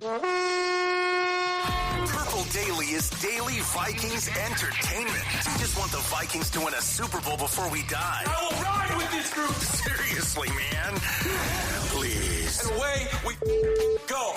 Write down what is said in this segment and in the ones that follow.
Purple Daily is daily Vikings entertainment. We just want the Vikings to win a Super Bowl before we die. I will ride with this group. Seriously, man. Please. And away we go.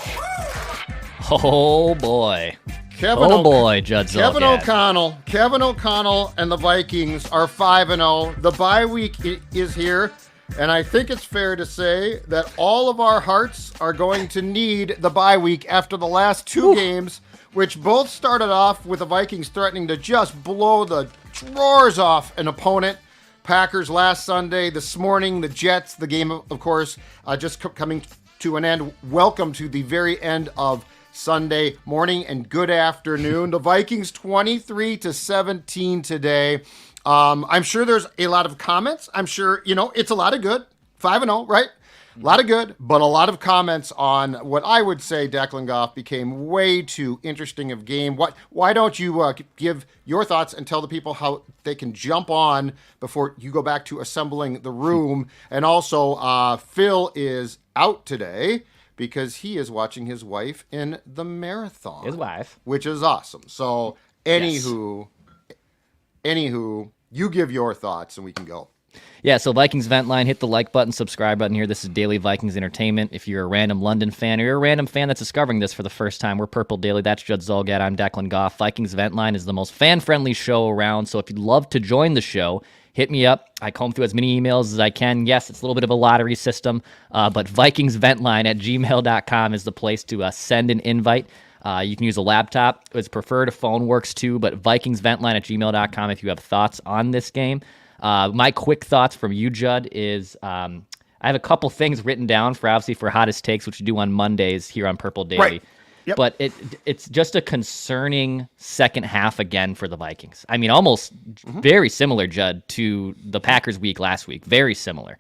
Oh, boy. Judd Zolgad. Kevin O'Connell and the Vikings are 5-0. The bye week is here, and I think it's fair to say that all of our hearts are going to need the bye week after the last two games, which both started off with the Vikings threatening to just blow the drawers off an opponent. Packers last Sunday, this morning, the Jets, the game, of course, just coming to an end. Welcome to the very end of Sunday morning and good afternoon. The Vikings 23-17 today. I'm sure there's a lot of comments. I'm sure, it's a lot of good. 5-0, right? A lot of good, but a lot of comments on what I would say Declan Goff became way too interesting of game. Why don't you give your thoughts and tell the people how they can jump on before you go back to assembling the room? And also, Phil is out today because he is watching his wife in the marathon. His wife. Which is awesome. So, anywho, you give your thoughts and we can go. Yeah, so Vikings Vent Line, hit the like button, subscribe button here. This is Daily Vikings Entertainment. If you're a random London fan or you're a random fan that's discovering this for the first time, we're Purple Daily. That's Judd Zolgad. I'm Declan Goff. Vikings Vent Line is the most fan-friendly show around, so if you'd love to join the show, hit me up. I comb through as many emails as I can. Yes, it's a little bit of a lottery system, but VikingsVentLine@gmail.com is the place to send an invite. You can use a laptop. It's preferred. A phone works too, but VikingsVentLine@gmail.com if you have thoughts on this game. My quick thoughts from you, Judd, is I have a couple things written down for hottest takes, which we do on Mondays here on Purple Daily. Right. Yep. But it's just a concerning second half again for the Vikings. I mean, almost very similar, Judd, to the Packers week last week. Very similar.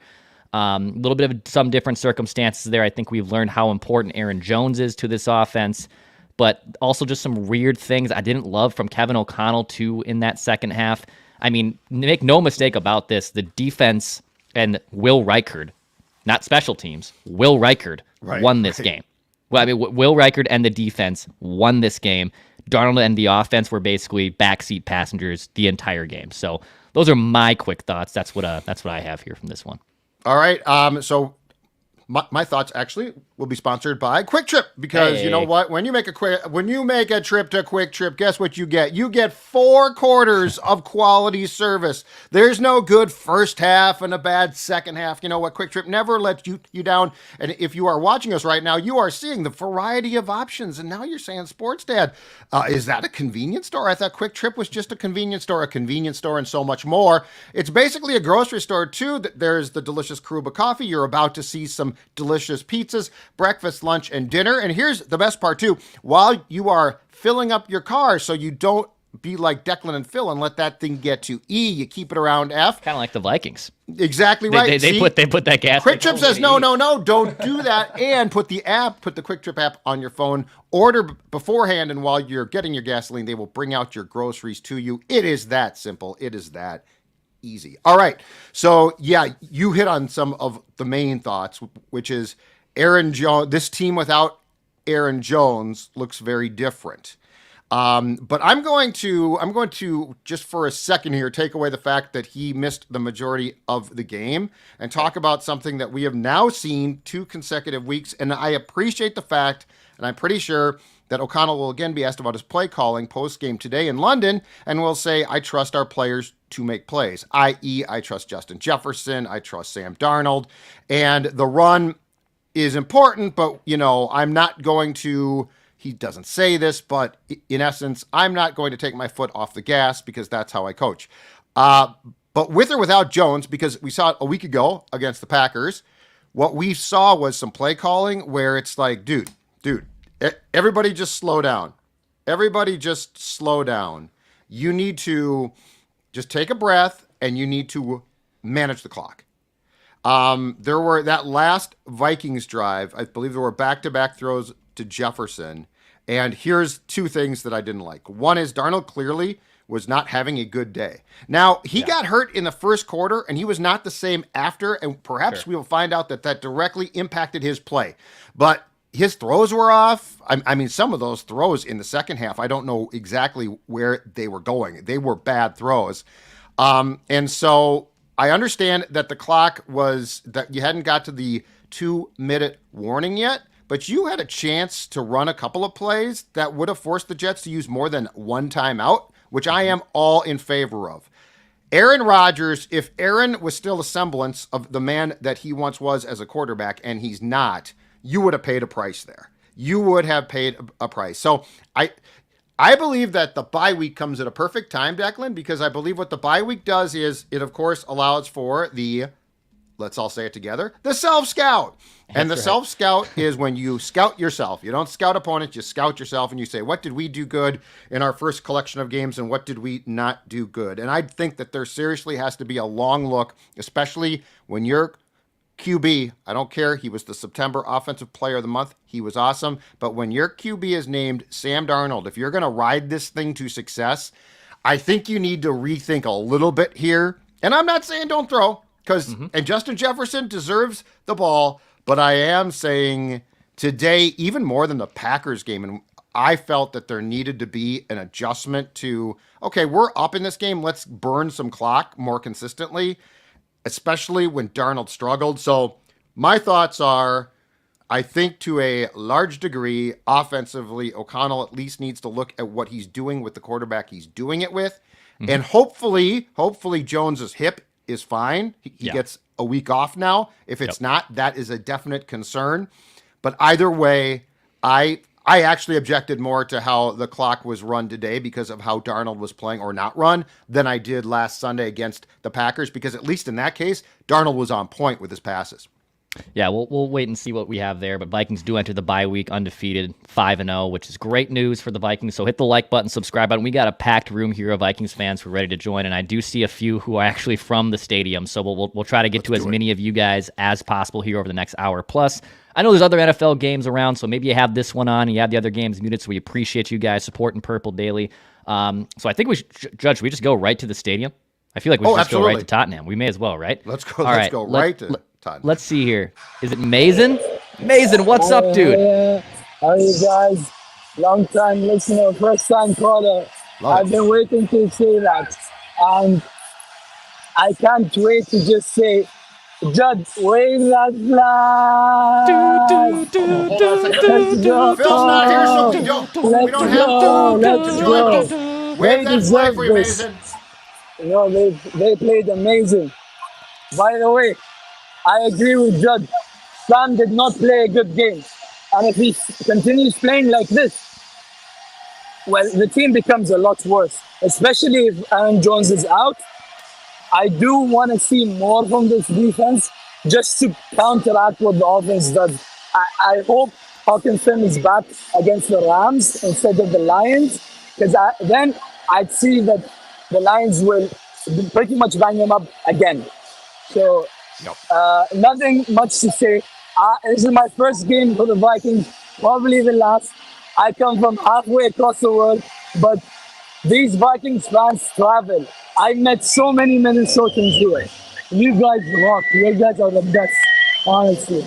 A little bit of some different circumstances there. I think we've learned how important Aaron Jones is to this offense, but also just some weird things I didn't love from Kevin O'Connell, too, in that second half. I mean, make no mistake about this. The defense and Will Reichard, not special teams, Will Reichard won this game. Well, I mean, Will Reichard and the defense won this game. Darnold and the offense were basically backseat passengers the entire game. So those are my quick thoughts. That's what I have here from this one. All right. So my thoughts actually will be sponsored by Kwik Trip because you know what? When you make a trip to Kwik Trip, guess what you get? You get 4 quarters of quality service. There's no good first half and a bad second half. You know what? Kwik Trip never lets you down. And if you are watching us right now, you are seeing the variety of options. And now you're saying, Sports Dad, is that a convenience store? I thought Kwik Trip was just a convenience store, and so much more. It's basically a grocery store too. There's the delicious Karuba coffee. You're about to see some delicious pizzas, breakfast, lunch, and dinner. And here's the best part too. While you are filling up your car so you don't be like Declan and Phil and let that thing get to E, you keep it around F. Kind of like the Vikings. Exactly right. They put that gas. Kwik Trip says, no, don't do that. And put the Kwik Trip app on your phone. Order beforehand, and while you're getting your gasoline, they will bring out your groceries to you. It is that simple. It is that easy. All right. So, yeah, you hit on some of the main thoughts, which is Aaron Jones. This team without Aaron Jones looks very different. But I'm going to just for a second here take away the fact that he missed the majority of the game and talk about something that we have now seen 2 consecutive weeks. And I appreciate the fact, and I'm pretty sure that O'Connell will again be asked about his play calling post-game today in London, and will say, I trust our players to make plays, i.e. I trust Justin Jefferson, I trust Sam Darnold, and the run is important, but, I'm not going to, he doesn't say this, but in essence, I'm not going to take my foot off the gas because that's how I coach. But with or without Jones, because we saw it a week ago against the Packers, what we saw was some play calling where it's like, dude, everybody just slow down. Everybody just slow down. You need to just take a breath and you need to manage the clock. There were that last Vikings drive, I believe there were back-to-back throws to Jefferson. And here's 2 things that I didn't like. One is Darnold clearly was not having a good day. Now, he got hurt in the first quarter, and he was not the same after, and perhaps we will find out that directly impacted his play. But his throws were off. I mean, some of those throws in the second half, I don't know exactly where they were going. They were bad throws. And so I understand that the clock was that you hadn't got to the 2-minute warning yet, but you had a chance to run a couple of plays that would have forced the Jets to use more than one timeout, which I am all in favor of. Aaron Rodgers, if Aaron was still a semblance of the man that he once was as a quarterback, and he's not, you would have paid a price there. You would have paid a price. So I believe that the bye week comes at a perfect time, Declan, because I believe what the bye week does is it, of course, allows for the, let's all say it together, the self-scout. And the self-scout is when you scout yourself. You don't scout opponents, you scout yourself, and you say, what did we do good in our first collection of games, and what did we not do good? And I think that there seriously has to be a long look, especially when you're QB, I don't care, he was the September Offensive Player of the Month. He was awesome. But when your QB is named Sam Darnold, if you're going to ride this thing to success, I think you need to rethink a little bit here. And I'm not saying don't throw, because and Justin Jefferson deserves the ball, but I am saying today, even more than the Packers game, and I felt that there needed to be an adjustment to, okay, we're up in this game, let's burn some clock more consistently, especially when Darnold struggled. So my thoughts are, I think to a large degree, offensively, O'Connell at least needs to look at what he's doing with the quarterback he's doing it with. And hopefully Jones's hip is fine. He gets a week off now. If it's not, that is a definite concern. But either way, I actually objected more to how the clock was run today because of how Darnold was playing or not run than I did last Sunday against the Packers, because at least in that case, Darnold was on point with his passes. Yeah, we'll wait and see what we have there. But Vikings do enter the bye week undefeated, 5-0, which is great news for the Vikings. So hit the like button, subscribe button. We got a packed room here of Vikings fans who are ready to join, and I do see a few who are actually from the stadium. So we'll try to get to as many of you guys as possible here over the next hour plus. I know there's other NFL games around, so maybe you have this one on and you have the other games muted. So we appreciate you guys supporting Purple Daily. So I think we should, Judge, we just go right to the stadium. I feel like we should just go right to Tottenham. We may as well, right? Let's go. Let's go right to Tottenham. Let's see here. Is it Mason? Mason, what's up, dude? How are you guys? Long time listener, first time caller. I've been waiting to say that, and I can't wait to just say, Judd, wave that flag. Phil's not here, so we don't have to join him. Wave that flag for you, Mason. You know, they played amazing. By the way, I agree with Judd. Sam did not play a good game. And if he continues playing like this, well, the team becomes a lot worse, especially if Aaron Jones is out. I do want to see more from this defense just to counteract what the offense does. I hope Hawkinson is back against the Rams instead of the Lions, because then I'd see that the Lions will pretty much bang him up again. So nothing much to say. This is my first game for the Vikings, probably the last. I come from halfway across the world, but these Vikings fans travel. I met so many Minnesotans here. You guys rock. You guys are the best, honestly.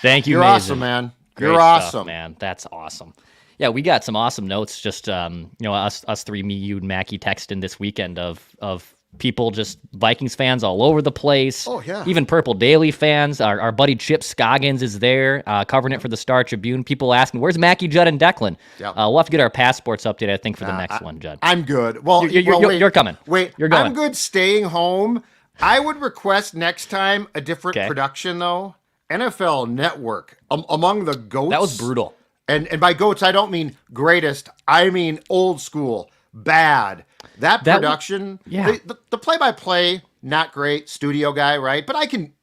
Thank you, You're Mason. awesome, man. Great You're stuff, awesome, man. That's awesome. Yeah, we got some awesome notes. Just us three, me, you, and Mackie texting this weekend of people, just Vikings fans all over the place. Oh, yeah. Even Purple Daily fans. Our buddy Chip Scoggins is there, covering it for the Star Tribune. People asking, where's Mackie, Judd, and Declan? Yep. We'll have to get our passports updated, I think, for the next one, Judd. I'm good. Well, you're coming. Wait, you're going. I'm good staying home. I would request next time a different production, though. NFL Network, among the GOATs. That was brutal. And by GOATs, I don't mean greatest. I mean old school, bad. That production, the play-by-play, not great. Studio guy, right? But I can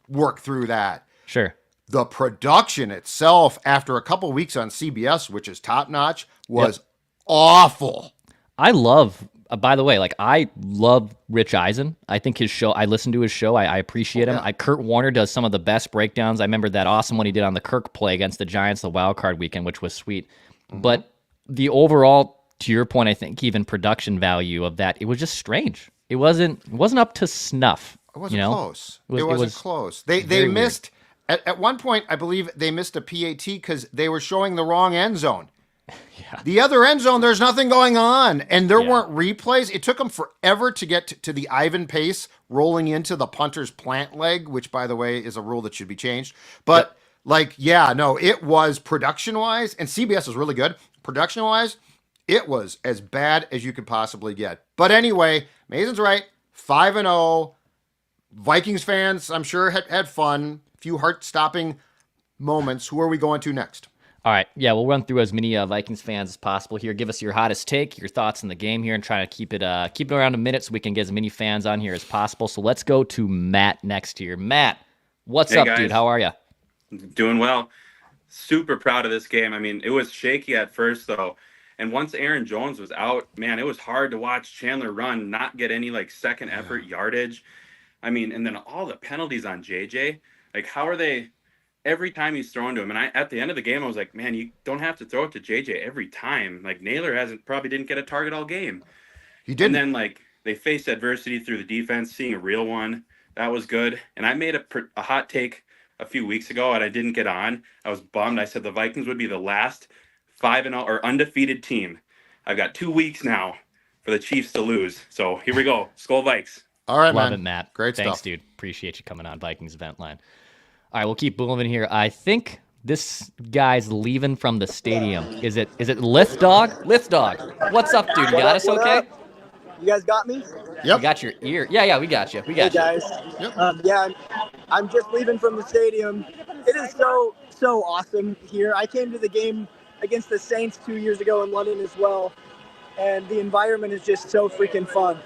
work through that. Sure. The production itself, after a couple weeks on CBS, which is top-notch, was awful. I love, by the way, I love Rich Eisen. I think his show, I listen to his show. I appreciate him. Kurt Warner does some of the best breakdowns. I remember that awesome one he did on the Kirk play against the Giants the wild card weekend, which was sweet. But the overall, to your point, I think even production value of that, it was just strange. It wasn't up to snuff. It wasn't close. It wasn't close. They missed At one point, I believe they missed a PAT because they were showing the wrong end zone. Yeah. The other end zone, there's nothing going on, and there weren't replays. It took them forever to get to the Ivan pace rolling into the punter's plant leg, which, by the way, is a rule that should be changed. But, it was production-wise, and CBS was really good. Production-wise, it was as bad as you could possibly get. But anyway, Mason's right, 5-0. Vikings fans, I'm sure, had fun. A few heart-stopping moments. Who are we going to next? All right. Yeah, we'll run through as many Vikings fans as possible here. Give us your hottest take, your thoughts on the game here, and try to keep it around a minute so we can get as many fans on here as possible. So let's go to Matt next here. Matt, what's up, guys? Dude? How are you? Doing well. Super proud of this game. I mean, it was shaky at first, though. And once Aaron Jones was out, man, it was hard to watch Chandler run, not get any, second effort yardage. I mean, and then all the penalties on JJ. How are they every time he's thrown to him? And at the end of the game, I was like, man, you don't have to throw it to JJ every time. Naylor probably didn't get a target all game. He didn't. And then, they faced adversity through the defense, seeing a real one. That was good. And I made a hot take a few weeks ago, and I didn't get on. I was bummed. I said the Vikings would be the last 5-0 or undefeated team. I've got 2 weeks now for the Chiefs to lose. So here we go. Skol Vikes. All right, Love man. it, Matt. Great Thanks, stuff. dude. Appreciate you coming on Vikings Vent Line. All right, we'll keep moving here. I think this guy's leaving from the stadium. Is it Lift Dog? Lift Dog. What's up, dude? You got us okay? You guys got me? Yep. We got your ear. Yeah, we got you. We got Hey you. guys. Yep. I'm just leaving from the stadium. It is so awesome here. I came to the game against the Saints 2 years ago in London as well, and the environment is just so freaking fun.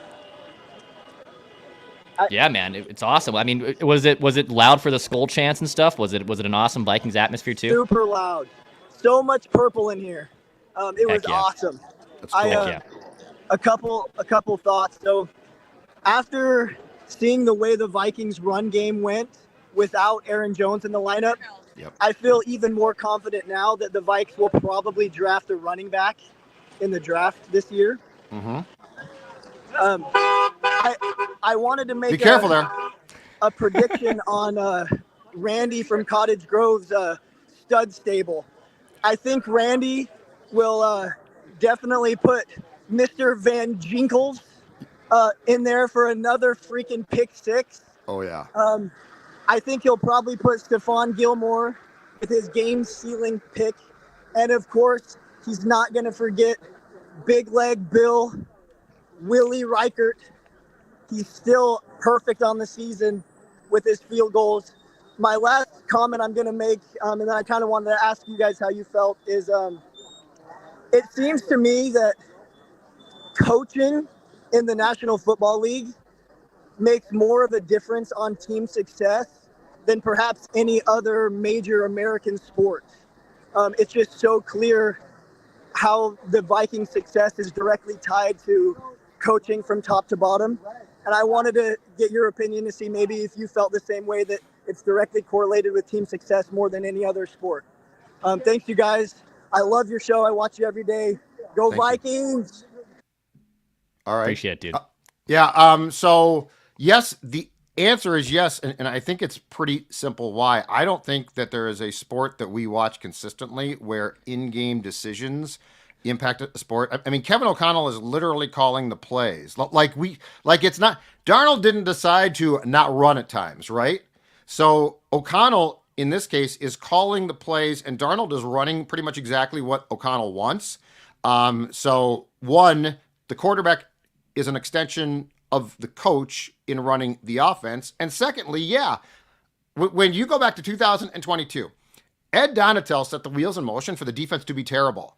Yeah, man, it's awesome. I mean, was it loud for the skull chants and stuff? Was it an awesome Vikings atmosphere too? Super loud. So much purple in here. It was awesome. That's cool. A couple thoughts. So after seeing the way the Vikings run game went without Aaron Jones in the lineup, I feel even more confident now that the Vikes will probably draft a running back in the draft this year. Mm-hmm. I wanted to make Be careful there. A prediction on Randy from Cottage Grove's stud stable. I think Randy will definitely put Mr. Van Ginkel in there for another freaking pick six. Oh, yeah. I think he'll probably put Stephon Gilmore with his game-sealing pick. And, of course, he's not going to forget Big Leg Bill, Willie Reichard. He's still perfect on the season with his field goals. My last comment I'm going to make, and then I kind of wanted to ask you guys how you felt, is it seems to me that coaching in the National Football League makes more of a difference on team success than perhaps any other major American sport. It's just so clear how the Vikings' success is directly tied to coaching from top to bottom. And I wanted to get your opinion to see maybe if you felt the same way, that it's directly correlated with team success more than any other sport. Thanks, you guys. I love your show. I watch you every day. Go Vikings! All right. Appreciate it, dude. So, yes, the answer is yes, and I think it's pretty simple why. I don't think that there is a sport that we watch consistently where in-game decisions impact a sport. I mean, Kevin O'Connell is literally calling the plays. It's not, Darnold didn't decide to not run at times, right? So O'Connell, in this case, is calling the plays, and Darnold is running pretty much exactly what O'Connell wants. So one, the quarterback is an extension of the coach in running the offense. And secondly, when you go back to 2022, Ed Donatel set the wheels in motion for the defense to be terrible.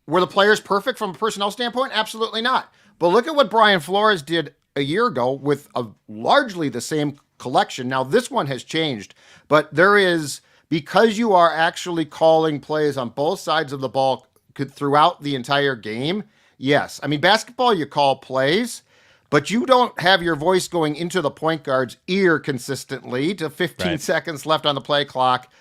Were the players perfect from a personnel standpoint? Absolutely not. But look at what Brian Flores did a year ago with largely the same collection. Now, this one has changed, but there is, because you are actually calling plays on both sides of the ball throughout the entire game. Yes. I mean, basketball, you call plays, but you don't have your voice going into the point guard's ear consistently to 15 seconds left on the play clock.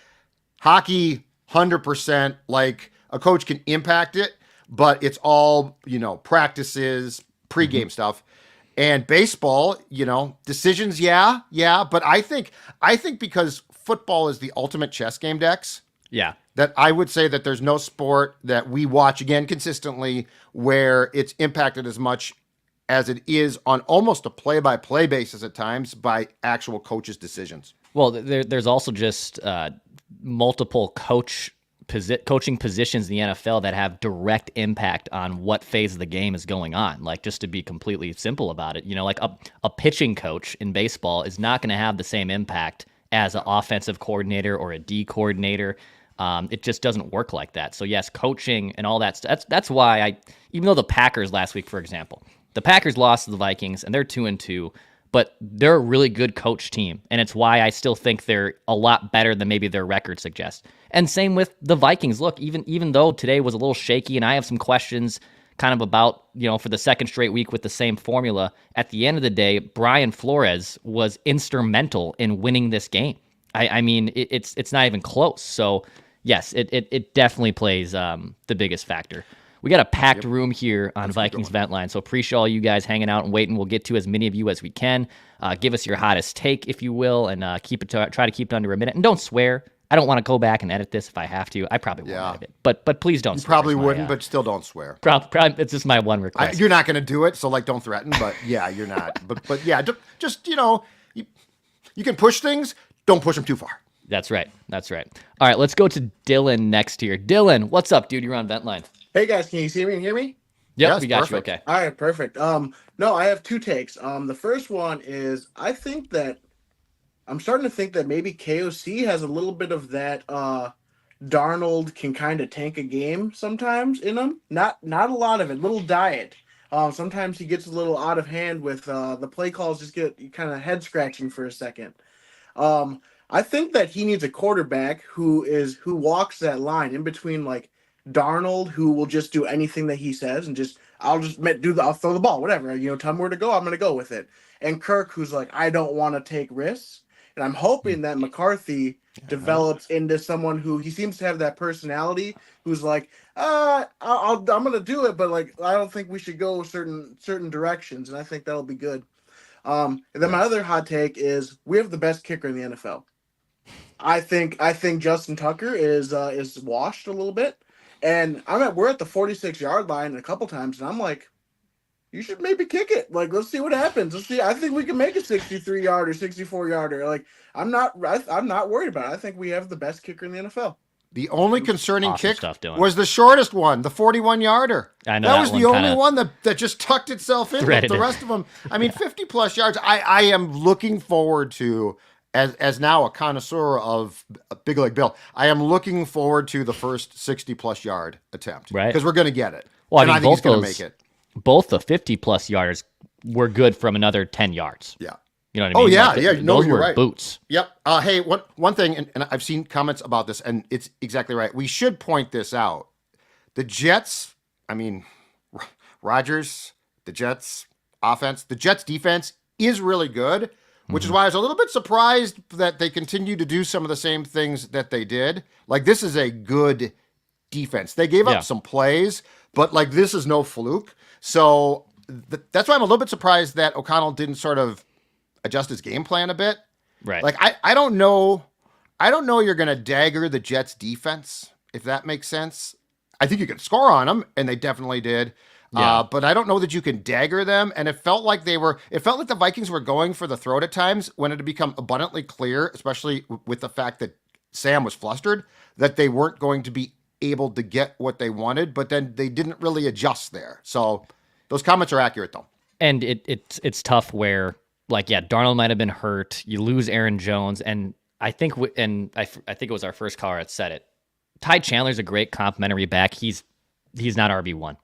Hockey, 100%, like a coach can impact it, but it's all, practices, pregame stuff. And baseball, decisions, yeah, but I think because football is the ultimate chess game, Dex. Yeah. That I would say that there's no sport that we watch again consistently where it's impacted as much as it is on almost a play-by-play basis at times by actual coaches' decisions. Well, there's also just multiple coaching positions in the NFL that have direct impact on what phase of the game is going on. Like, just to be completely simple about it, like a pitching coach in baseball is not going to have the same impact as an offensive coordinator or a D coordinator. It just doesn't work like that. So yes, coaching and all that. That's why even though the Packers last week, for example, the Packers lost to the Vikings and they're 2-2, but they're a really good coach team. And it's why I still think they're a lot better than maybe their record suggests. And same with the Vikings. Look, even though today was a little shaky and I have some questions kind of about, for the second straight week with the same formula, at the end of the day, Brian Flores was instrumental in winning this game. I mean, it's not even close. So yes, it definitely plays the biggest factor. We got a packed room here on Vikings Vent Line, so appreciate all you guys hanging out and waiting. We'll get to as many of you as we can. Give us your hottest take, if you will, and try to keep it under a minute. And don't swear. I don't want to go back and edit this if I have to. I probably won't edit it, but please don't. You swear. probably wouldn't, but still don't swear. Probably, it's just my one request. You're not going to do it, so don't threaten. But yeah, you're not. But yeah, just you can push things. Don't push them too far. That's right. All right, let's go to Dylan next here. Dylan, what's up, dude? You're on Vent Line. Hey guys, can you see me and hear me? Yep, yes, we got perfect. you. Okay. All right, perfect. No, I have two takes. The first one is I'm starting to think that maybe KOC has a little bit of that Darnold can kind of tank a game sometimes in him. Not a lot of it. Little diet. Sometimes he gets a little out of hand with the play calls. Just get kind of head scratching for a second. I think that he needs a quarterback who walks that line in between like Darnold, who will just do anything that he says and I'll throw the ball, whatever. Tell me where to go, I'm going to go with it. And Kirk, who's like, I don't want to take risks. And I'm hoping that McCarthy develops into someone who he seems to have that personality, who's like, I'm going to do it, but like I don't think we should go certain directions, and I think that'll be good. And then my other hot take is we have the best kicker in the NFL. I think Justin Tucker is washed a little bit. And we're at the 46-yard line a couple times, and I'm like, you should maybe kick it. Like, let's see what happens. Let's see. I think we can make a 63-yarder, 64-yarder. Like, I'm not worried about it. I think we have the best kicker in the NFL. The only concerning awesome kick was the shortest one, the 41-yarder. I know that was the only one that just tucked itself in. The rest of them, 50-plus yards. I am looking forward to, as now a connoisseur of Big Leg Bill, I am looking forward to the first 60-plus yard attempt. Right. Because we're going to get it. Well, and I think he's going to make it. Both the 50-plus yarders were good from another 10 yards. Yeah. You know what I mean? Oh, yeah. Those were right. boots. Yep. Hey, one thing, and I've seen comments about this, and it's exactly right. We should point this out. The Jets, Rodgers, the Jets offense, the Jets defense is really good, which is why I was a little bit surprised that they continue to do some of the same things that they did. Like, this is a good defense. They gave up some plays, but like this is no fluke. So that's why I'm a little bit surprised that O'Connell didn't sort of adjust his game plan a bit. Right. Like, I don't know you're going to dagger the Jets defense, if that makes sense. I think you can score on them, and they definitely did. Yeah. But I don't know that you can dagger them. And it felt like the Vikings were going for the throat at times when it had become abundantly clear, especially with the fact that Sam was flustered, that they weren't going to be able to get what they wanted, but then they didn't really adjust there. So those comments are accurate though. And it's tough where, like, Darnold might have been hurt. You lose Aaron Jones. And I think, I think it was our first caller that said it. Ty Chandler's a great complimentary back. He's not RB1.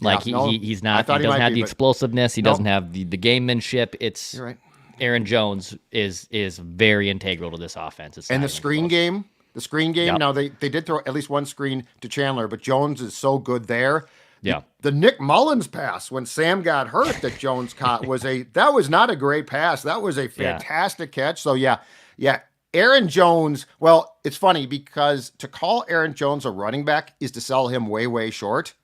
Like, he's not. He doesn't have the explosiveness. He doesn't have the gamemanship. You're right. Aaron Jones is very integral to this offense. And the screen game. Yep. Now they did throw at least one screen to Chandler, but Jones is so good there. Yeah. The Nick Mullins pass when Sam got hurt that Jones caught that was not a great pass. That was a fantastic catch. So yeah. Aaron Jones, well, it's funny because to call Aaron Jones a running back is to sell him way, way short.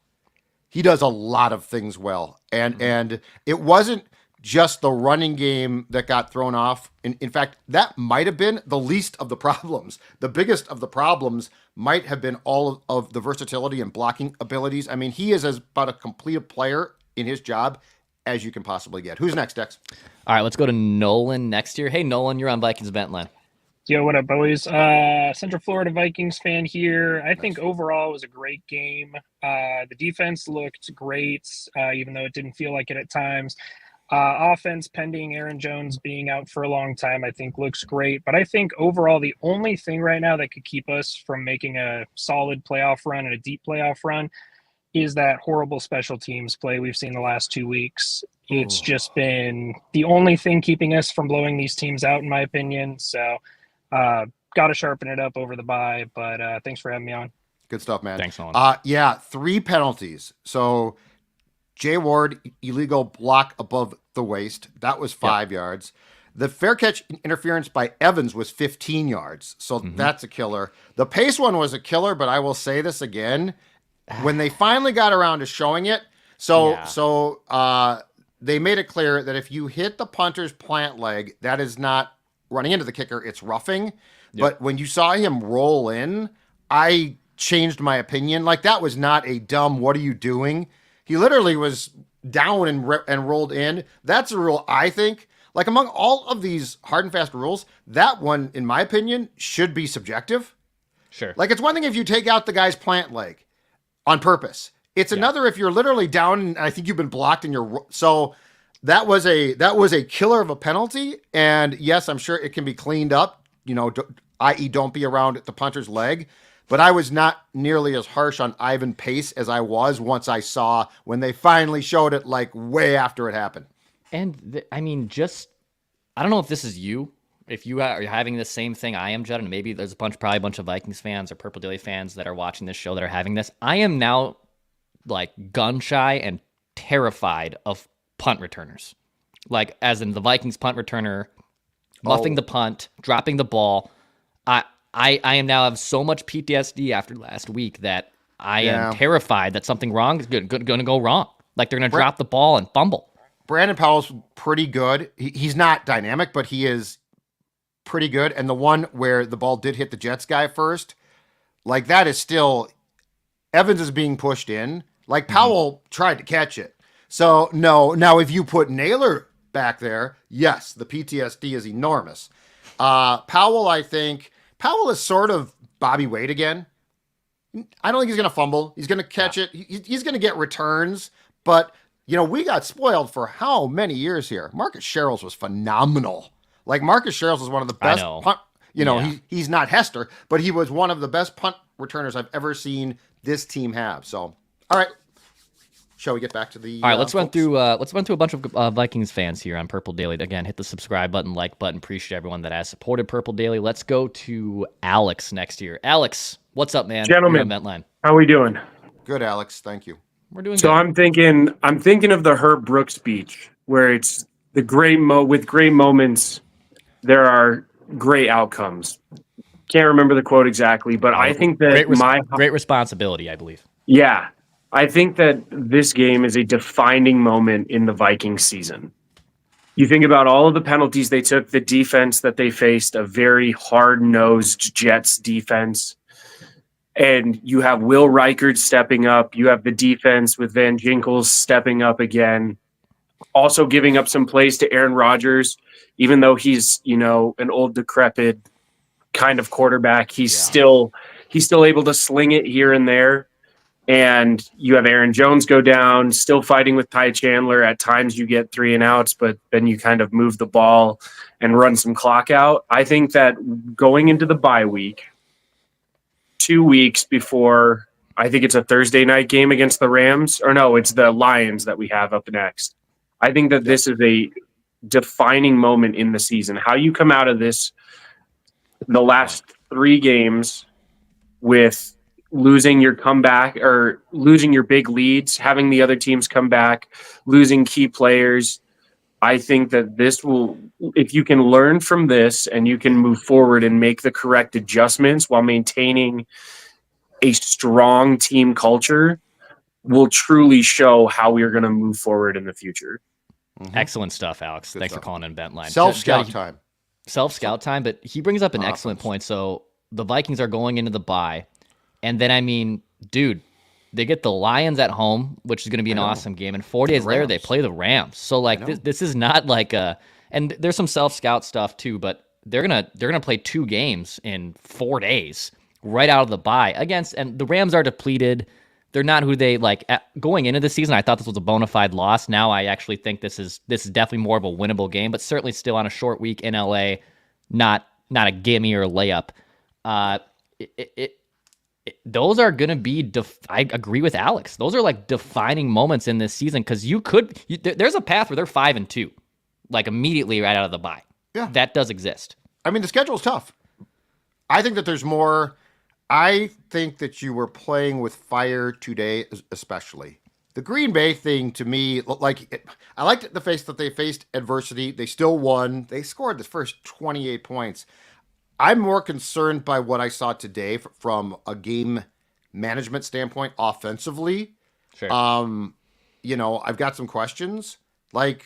He does a lot of things well. And it wasn't just the running game that got thrown off. In fact, that might have been the least of the problems. The biggest of the problems might have been all of the versatility and blocking abilities. I mean, he is as about a complete player in his job as you can possibly get. Who's next, Dex? All right, let's go to Nolan next year. Hey, Nolan, you're on Vikings Vent Line. Yo, what up, boys? Central Florida Vikings fan here. I think overall it was a great game. The defense looked great, even though it didn't feel like it at times. Offense, pending Aaron Jones being out for a long time, I think looks great. But I think overall the only thing right now that could keep us from making a solid playoff run and a deep playoff run is that horrible special teams play we've seen the last 2 weeks. It's just been the only thing keeping us from blowing these teams out, in my opinion. So, got to sharpen it up over the bye, but thanks for having me on. Good stuff, man. Thanks, Nolan. Yeah, 3 penalties. So Jay Ward, illegal block above the waist. That was 5 yards. The fair catch interference by Evans was 15 yards. So that's a killer. The pace one was a killer, but I will say this again. When they finally got around to showing it, they made it clear that if you hit the punter's plant leg, that is not running into the kicker, it's roughing. Yep. But when you saw him roll in, I changed my opinion. Like, that was not a dumb, what are you doing? He literally was down and rolled in. That's a rule, I think. Like, among all of these hard and fast rules, that one, in my opinion, should be subjective. Sure. Like, it's one thing if you take out the guy's plant leg on purpose. It's another if you're literally down and I think you've been blocked and you're... So that was a killer of a penalty. And yes, I'm sure it can be cleaned up, i.e. don't be around the punter's leg. But I was not nearly as harsh on Ivan Pace as I was once I saw when they finally showed it, like, way after it happened. And I don't know if this is you, if you are having the same thing I am, Judd, and maybe there's probably a bunch of Vikings fans or Purple Daily fans that are watching this show that are having this. I am now like gun shy and terrified of punt returners. Like, as in the Vikings punt returner, muffing the punt, dropping the ball. I am now have so much PTSD after last week that I am terrified that something wrong is going to go wrong. Like, they're going to drop the ball and fumble. Brandon Powell's pretty good. He's not dynamic, but he is pretty good. And the one where the ball did hit the Jets guy first, like, that is still, Evans is being pushed in. Like, Powell tried to catch it. So, no. Now, if you put Naylor back there, yes, the PTSD is enormous. Powell, I think, Powell is sort of Bobby Wade again. I don't think he's going to fumble. He's going to catch it. He's going to get returns. But, we got spoiled for how many years here? Marcus Sherrills was phenomenal. Like, Marcus Sherrills was one of the best punt. He's not Hester, but he was one of the best punt returners I've ever seen this team have. So, all right. Shall we get back to the... All right, let's run through a bunch of Vikings fans here on Purple Daily. Again, hit the subscribe button, like button. Appreciate everyone that has supported Purple Daily. Let's go to Alex next year. Alex, what's up, man? Gentlemen, Vent Line. how we doing? Good, Alex. Thank you. We're doing so good. I'm thinking of the Herb Brooks speech where it's the with great moments, there are great outcomes. Can't remember the quote exactly, but I think that great responsibility, I believe. Yeah. I think that this game is a defining moment in the Vikings season. You think about all of the penalties they took, the defense that they faced, a very hard-nosed Jets defense. And you have Will Reichard stepping up. You have the defense with Van Ginkel stepping up again. Also giving up some plays to Aaron Rodgers, even though he's, an old, decrepit kind of quarterback. He's still able to sling it here and there. And you have Aaron Jones go down, still fighting with Ty Chandler. At times you get 3 and outs, but then you kind of move the ball and run some clock out. I think that going into the bye week, 2 weeks before, I think it's a Thursday night game against the Rams. Or no, it's the Lions that we have up next. I think that this is a defining moment in the season. How you come out of this, the last 3 games with losing your comeback or losing your big leads, having the other teams come back, losing key players. I think that this will, if you can learn from this and you can move forward and make the correct adjustments while maintaining a strong team culture, will truly show how we are going to move forward in the future. Excellent stuff, Alex. Good Thanks stuff. for calling in Vent Line. Self-scout time. Self-scout time, but he brings up an excellent point. So the Vikings are going into the bye, and then, I mean, dude, they get the Lions at home, which is going to be an awesome game, and 4 days later they play the Rams. So, like, this is not like a – and there's some self-scout stuff too, but they're gonna play 2 games in 4 days right out of the bye against – and the Rams are depleted. They're not who they like going into the season. I thought this was a bona fide loss. Now I actually think this is definitely more of a winnable game, but certainly still on a short week in LA, not a gimme or a layup. Those are going to be, I agree with Alex. Those are like defining moments in this season because there's a path where they're 5-2, like immediately right out of the bye. Yeah. That does exist. I mean, the schedule's tough. I think that there's more. I think that you were playing with fire today, especially. The Green Bay thing, to me, I liked the face that they faced adversity. They still won. They scored the first 28 points. I'm more concerned by what I saw today from a game management standpoint offensively. Sure. I've got some questions. Like,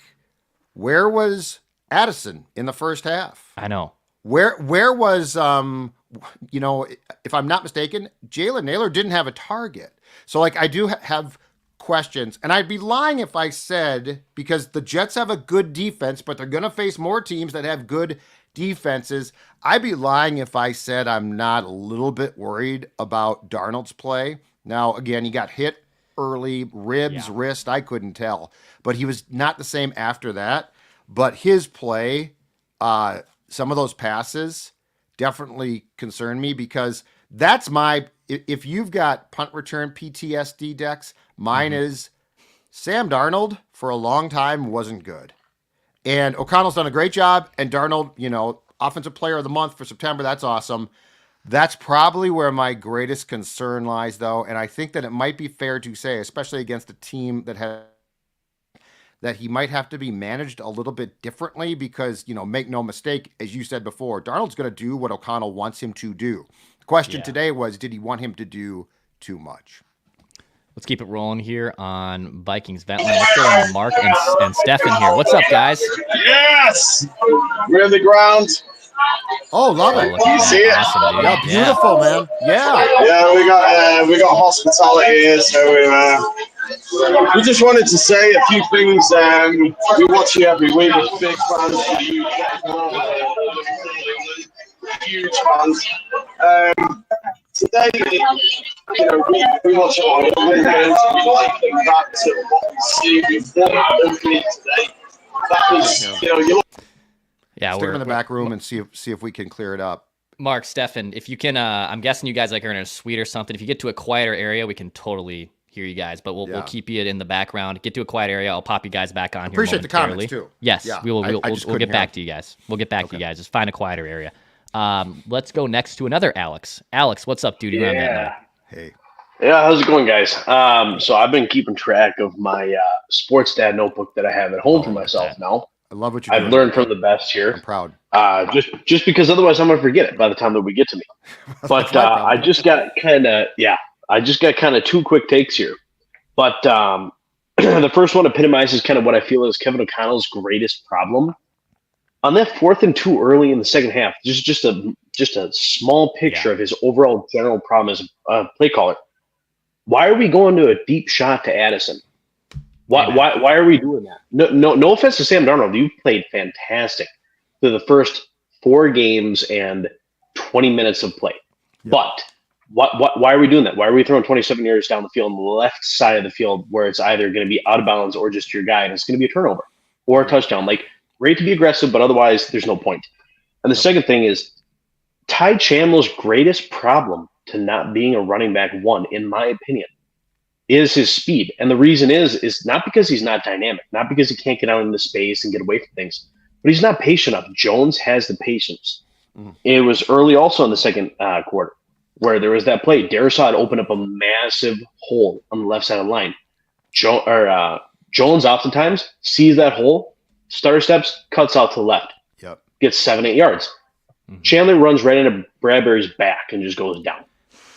where was Addison in the first half? I know. Where was, if I'm not mistaken, Jalen Naylor didn't have a target. So, like, I do have questions. And I'd be lying if I said, because the Jets have a good defense, but they're going to face more teams that have good defenses. I'd be lying if I said I'm not a little bit worried about Darnold's play. Now, again, he got hit early, ribs, wrist, I couldn't tell. But he was not the same after that. But his play, some of those passes definitely concern me because that's if you've got punt return PTSD decks, mine is Sam Darnold for a long time wasn't good. And O'Connell's done a great job. And Darnold, offensive player of the month for September. That's awesome. That's probably where my greatest concern lies, though. And I think that it might be fair to say, especially against a team that he might have to be managed a little bit differently because, make no mistake, as you said before, Darnold's going to do what O'Connell wants him to do. The question today was, did he want him to do too much? Let's keep it rolling here on Vikings Vent Line. Let's go on Mark and Stefan here. What's up, guys? Yes! We're in the ground. Oh, love it. You see it? Awesome, dude. Yeah, beautiful, man. Yeah. Yeah, we got hospitality here, so we just wanted to say a few things. We watch you every week. We're big fans of you. Huge fans. Today, we watch it all. We like the facts of what we see. We've won openly today. That was, you look. Yeah, stick him in the back room and see if we can clear it up. Mark, Stefan, if you can, I'm guessing you guys are in a suite or something. If you get to a quieter area, we can totally hear you guys, but we'll keep you in the background. Get to a quiet area. I'll pop you guys back on here. Appreciate the comments too. Yes, we'll get back to you guys. We'll get back to you guys. Just find a quieter area. Let's go next to another Alex. Alex, what's up, dude? You're on that night. Hey. Yeah, how's it going, guys? So I've been keeping track of my sports dad notebook that I have at home for myself now. I love what you're I've doing. learned from the best here. I'm proud. Just because otherwise I'm gonna forget it by the time that we get to me. But I just got kind of 2 quick takes here. But the first one epitomizes kind of what I feel is Kevin O'Connell's greatest problem. On that 4th and 2 early in the second half, just a small picture of his overall general problem as a play caller. Why are we going to a deep shot to Addison? Why are we doing that? No offense to Sam Darnold. You played fantastic through the first 4 games and 20 minutes of play. Yep. But why are we doing that? Why are we throwing 27 yards down the field on the left side of the field where it's either going to be out of bounds or just your guy and it's going to be a turnover or a touchdown? Like, great to be aggressive, but otherwise there's no point. And the second thing is Ty Chandler's greatest problem to not being a running back 1, in my opinion, is his speed. And the reason is not because he's not dynamic, not because he can't get out into space and get away from things, but he's not patient enough. Jones has the patience. It was early also in the second quarter where there was that play. Darrisaw opened up a massive hole on the left side of the line. Jones oftentimes sees that hole, stutter steps, cuts out to the left, gets 7-8 yards. Chandler runs right into Bradbury's back and just goes down.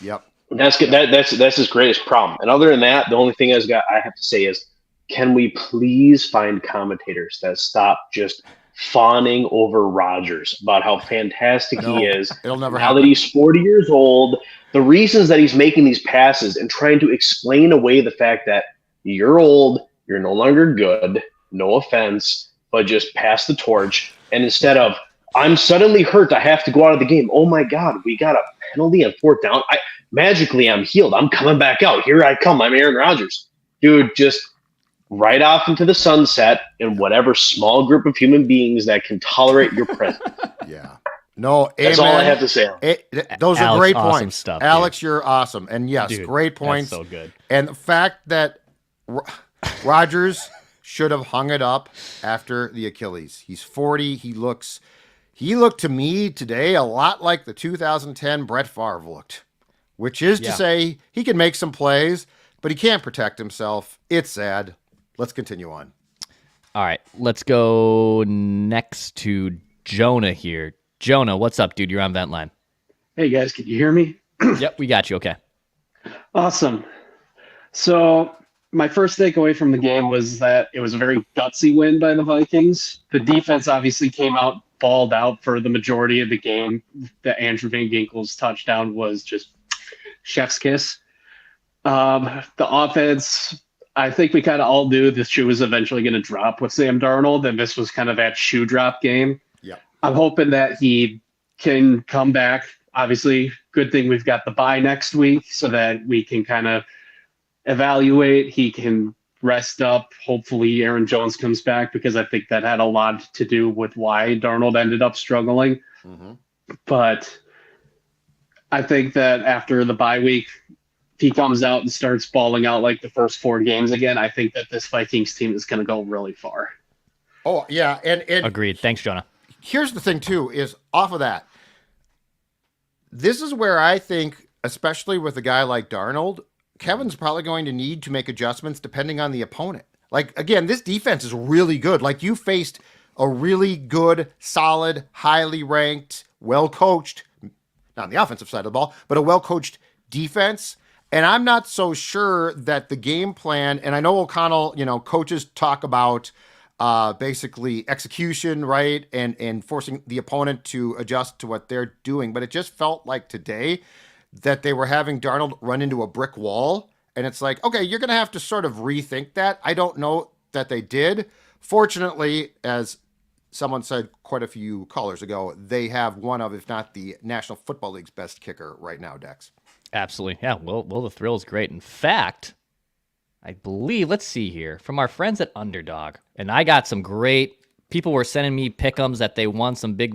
Yep. And that's good. That's his greatest problem. And other than that, the only thing I have to say is can we please find commentators that stop just fawning over Rodgers about how fantastic he is? It'll never now happen. that he's 40 years old, the reasons that he's making these passes and trying to explain away the fact that you're old, you're no longer good, no offense, but just pass the torch. And instead of, I'm suddenly hurt, I have to go out of the game. Oh my God, we got a penalty on 4th down. Magically, I'm healed. I'm coming back out. Here I come. I'm Aaron Rodgers. Dude, just right off into the sunset in whatever small group of human beings that can tolerate your presence. Yeah. No, that's all I have to say. Those Alex, are great awesome points. stuff, Alex, dude. you're awesome. And yes, Dude, great points. That's so good. And the fact that Rodgers should have hung it up after the Achilles. He's 40. He looked to me today a lot like the 2010 Brett Favre looked, which is to say he can make some plays, but he can't protect himself. It's sad. Let's continue on. All right, let's go next to Jonah here. Jonah, what's up, dude? You're on Vent Line. Hey, guys, can you hear me? Yep, we got you. Okay. Awesome. So my first takeaway from the game was that it was a very gutsy win by the Vikings. The defense obviously came out, balled out for the majority of the game. The Andrew Van Ginkel's touchdown was just chef's kiss. The offense, I think we kind of all knew the shoe was eventually going to drop with Sam Darnold, and this was kind of that shoe drop game. Yeah. I'm hoping that he can come back. Obviously, good thing we've got the bye next week so that we can kind of evaluate. He can rest up. Hopefully, Aaron Jones comes back, because I think that had a lot to do with why Darnold ended up struggling. Mm-hmm. But I think that after the bye week, if he comes out and starts balling out like the first 4 games again, I think that this Vikings team is going to go really far. Oh, yeah. And agreed. Thanks, Jonah. Here's the thing, too, is off of that. This is where I think, especially with a guy like Darnold, Kevin's probably going to need to make adjustments depending on the opponent. Like, again, this defense is really good. Like, you faced a really good, solid, highly ranked, well-coached, not on the offensive side of the ball, but a well-coached defense. And I'm not so sure that the game plan, and I know O'Connell, coaches talk about basically execution, right? And forcing the opponent to adjust to what they're doing. But it just felt like today that they were having Darnold run into a brick wall. And it's like, okay, you're going to have to sort of rethink that. I don't know that they did. Fortunately, as someone said quite a few callers ago, they have one of, if not the National Football League's best kicker right now, Dex. Absolutely. Yeah, Will the Thrill is great. In fact, I believe, let's see here, from our friends at Underdog, and I got some great people were sending me pick'ems that they won some big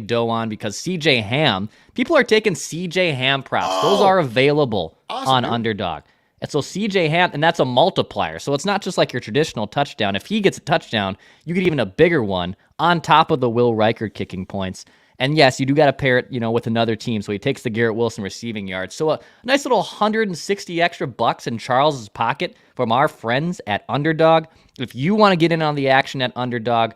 dough on, because CJ Ham, people are taking CJ Ham props. Those are available on Underdog. And so CJ Ham, and that's a multiplier. So it's not just like your traditional touchdown. If he gets a touchdown, you get even a bigger one on top of the Will Reichard kicking points. And yes, you do got to pair it, with another team. So he takes the Garrett Wilson receiving yards. So a nice little 160 extra bucks in Charles's pocket from our friends at Underdog. If you want to get in on the action at Underdog,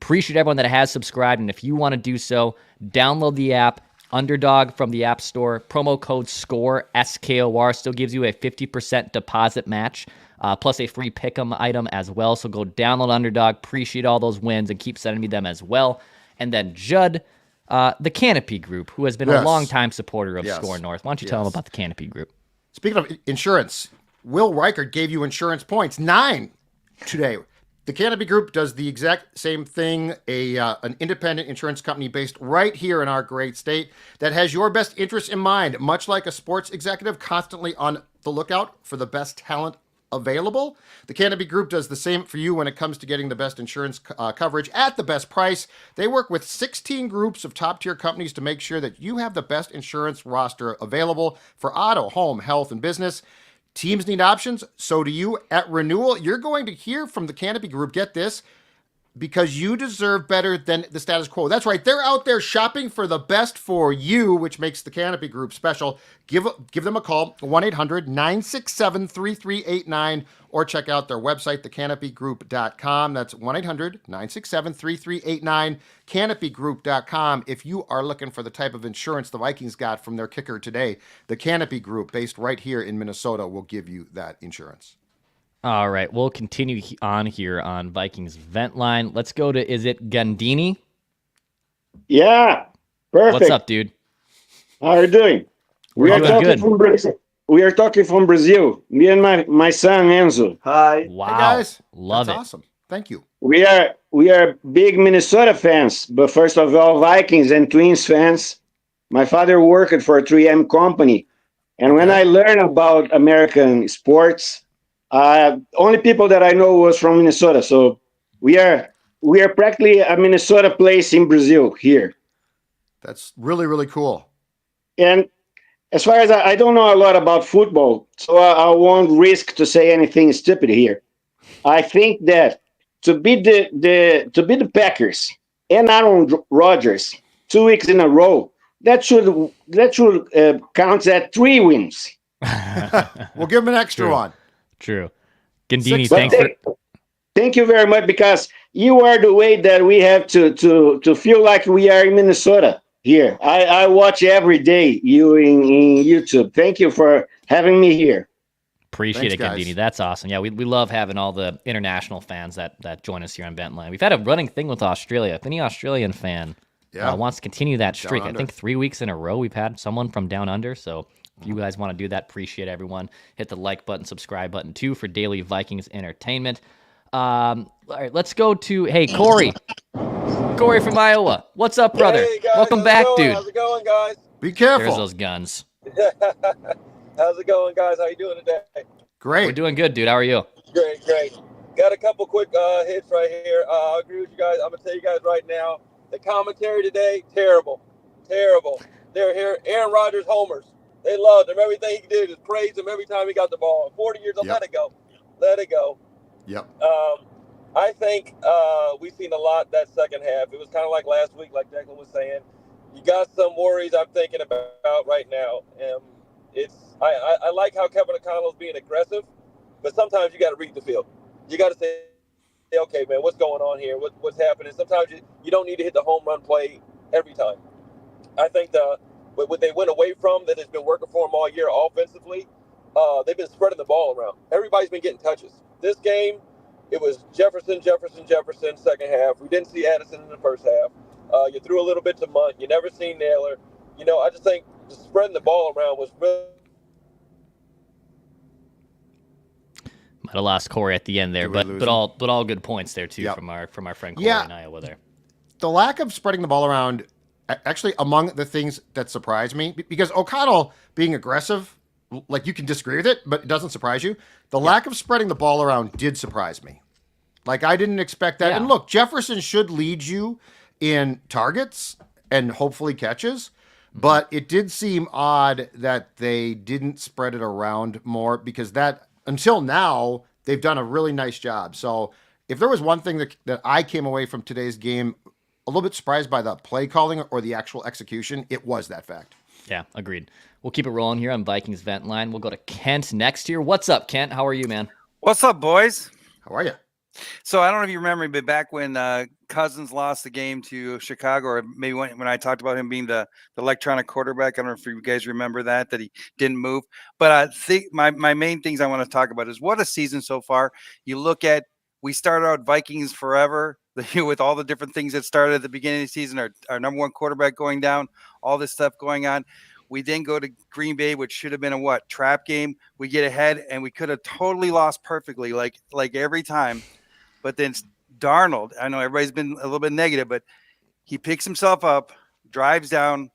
appreciate everyone that has subscribed. And if you want to do so, download the app, Underdog from the App Store. Promo code SCORE, SKOR, still gives you a 50% deposit match, plus a free pick'em item as well. So go download Underdog. Appreciate all those wins and keep sending me them as well. And then Judd, the Canopy Group, who has been a longtime supporter of Score North. Why don't you tell them about the Canopy Group? Speaking of insurance, Will Reichard gave you insurance points, 9 today. The Canopy Group does the exact same thing, an independent insurance company based right here in our great state that has your best interests in mind, much like a sports executive constantly on the lookout for the best talent available. The Canopy Group does the same for you when it comes to getting the best insurance coverage at the best price. They work with 16 groups of top-tier companies to make sure that you have the best insurance roster available for auto, home, health, and business. Teams need options, so do you. At renewal, you're going to hear from the Canopy Group, get this, because you deserve better than the status quo. That's right. They're out there shopping for the best for you, which makes the Canopy Group special. Give them a call, 1-800-967-3389, or check out their website, thecanopygroup.com. That's 1-800-967-3389, canopygroup.com. If you are looking for the type of insurance the Vikings got from their kicker today, the Canopy Group, based right here in Minnesota, will give you that insurance. All right, we'll continue on here on Vikings Vent Line. Let's go to, is it Gandini? Yeah, perfect. What's up, dude? How are you doing? We are talking from Brazil. We are talking from Brazil. Me and my son Enzo. Hi. Wow. Hey guys, love that's it. awesome. Thank you. We are big Minnesota fans, but first of all, Vikings and Twins fans. My father worked for a 3M company, and when I learned about American sports, only people that I know was from Minnesota. So we are practically a Minnesota place in Brazil here. That's really, really cool. And as far as I don't know a lot about football, so I won't risk to say anything stupid here. I think that to beat the Packers and Aaron Rodgers 2 weeks in a row, that should count as 3 wins. We'll give him an extra one. True. Gandini, thanks Thank you very much, because you are the way that we have to feel like we are in Minnesota here. I watch every day you in YouTube. Thank you for having me here. Appreciate it, Gandini. That's awesome. Yeah, we love having all the international fans that join us here on Vent Line. We've had a running thing with Australia. If any Australian fan wants to continue that streak, I think 3 weeks in a row we've had someone from down under. So if you guys want to do that, appreciate everyone. Hit the like button, subscribe button too for daily Vikings entertainment. All right, let's go to Corey. Corey from Iowa. What's up, brother? Hey guys, welcome back, dude. How's it going, guys? Be careful. There's those guns. How's it going, guys? How you doing today? Great. We're doing good, dude. How are you? Great. Got a couple quick hits right here. I agree with you guys. I'm gonna tell you guys right now. The commentary today, terrible. They're here. Aaron Rodgers homers. They loved him. Everything he did is praise him every time he got the ball. 40 years old. Let it go. Yep. I think we've seen a lot that second half. It was kind of like last week, like Declan was saying. You got some worries I'm thinking about right now. I like how Kevin O'Connell's being aggressive, but sometimes you got to read the field. You got to say, okay, man, what's going on here? What's happening? Sometimes you don't need to hit the home run play every time. I think what they went away from that has been working for them all year offensively, they've been spreading the ball around. Everybody's been getting touches. This game, it was Jefferson, second half. We didn't see Addison in the first half. You threw a little bit to Munt. You never seen Naylor. I just think just spreading the ball around was really... Might have lost Corey at the end there, but all good points there too from our friend Corey in Iowa there. The lack of spreading the ball around, actually, among the things that surprised me, because O'Connell being aggressive, like you can disagree with it, but it doesn't surprise you. The lack of spreading the ball around did surprise me. Like I didn't expect that. Yeah. And look, Jefferson should lead you in targets and hopefully catches, but it did seem odd that they didn't spread it around more, because that until now they've done a really nice job. So if there was one thing that I came away from today's game a little bit surprised by the play calling or the actual execution, it was that fact. Yeah, agreed. We'll keep it rolling here on Vikings Vent Line. We'll go to Kent next here. What's up, Kent? How are you, man? What's up, boys? How are you? So I don't know if you remember, but back when Cousins lost the game to Chicago, or maybe when I talked about him being the electronic quarterback, I don't know if you guys remember that he didn't move. But I think my main things I want to talk about is what a season so far. You look at, we started out Vikings forever with all the different things that started at the beginning of the season, our number one quarterback going down, all this stuff going on. We then go to Green Bay, which should have been a trap game. We get ahead, and we could have totally lost perfectly, like every time. But then Darnold, I know everybody's been a little bit negative, but he picks himself up, drives down.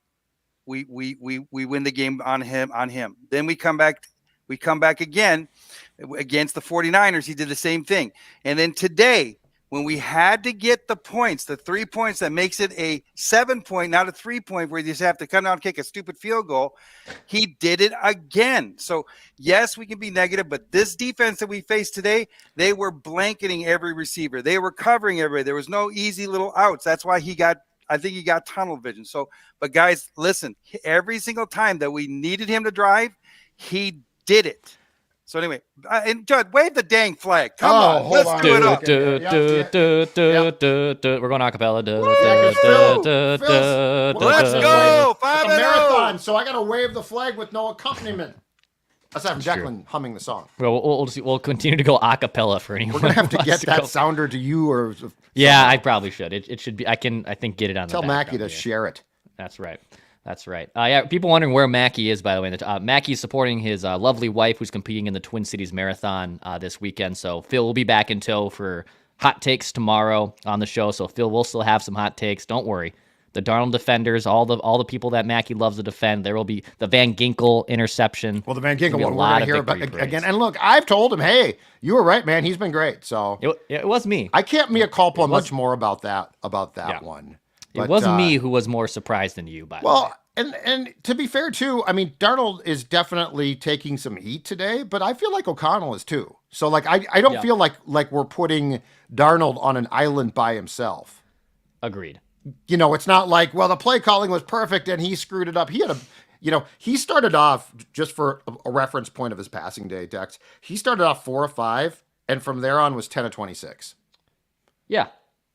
We win the game on him. Then we come back again against the 49ers. He did the same thing. And then today, when we had to get the points, the 3 points that makes it a 7-point, not a 3-point, where you just have to come down and kick a stupid field goal, he did it again. So, yes, we can be negative, but this defense that we faced today, they were blanketing every receiver. They were covering everybody. There was no easy little outs. That's why I think he got tunnel vision. So, but guys, listen, every single time that we needed him to drive, he did it. So anyway, and Judd, wave the dang flag. Come on, let's do it up. We're going acapella. Let's go. 5-0. It's a marathon, so I got to wave the flag with no accompaniment. Let's have Declan humming the song. Well, we'll continue to go a cappella for anyone. We're gonna have to get that go. sounder to you, or yeah, I probably should. It should be. I think get it on. Tell the Mackie to here. share it. That's right. That's right. Yeah, people wondering where Mackie is, by the way. Mackie's supporting his lovely wife who's competing in the Twin Cities Marathon this weekend. So Phil will be back in tow for hot takes tomorrow on the show. So Phil will still have some hot takes. Don't worry. The Darnold defenders, all the people that Mackie loves to defend. There will be the Van Ginkel interception. Well, the Van Ginkel one we're going to hear about again. And look, I've told him, hey, you were right, man. He's been great. So it was me. I can't mea culpa much more about that one. But, it was me who was more surprised than you, by the way. Well, and to be fair, too, I mean, Darnold is definitely taking some heat today, but I feel like O'Connell is, too. So, like, I don't feel like we're putting Darnold on an island by himself. Agreed. You know, it's not like, well, the play calling was perfect and he screwed it up. He had he started off, just for a reference point of his passing day, Dex, he started off 4 of 5, and from there on was 10 of 26. Yeah.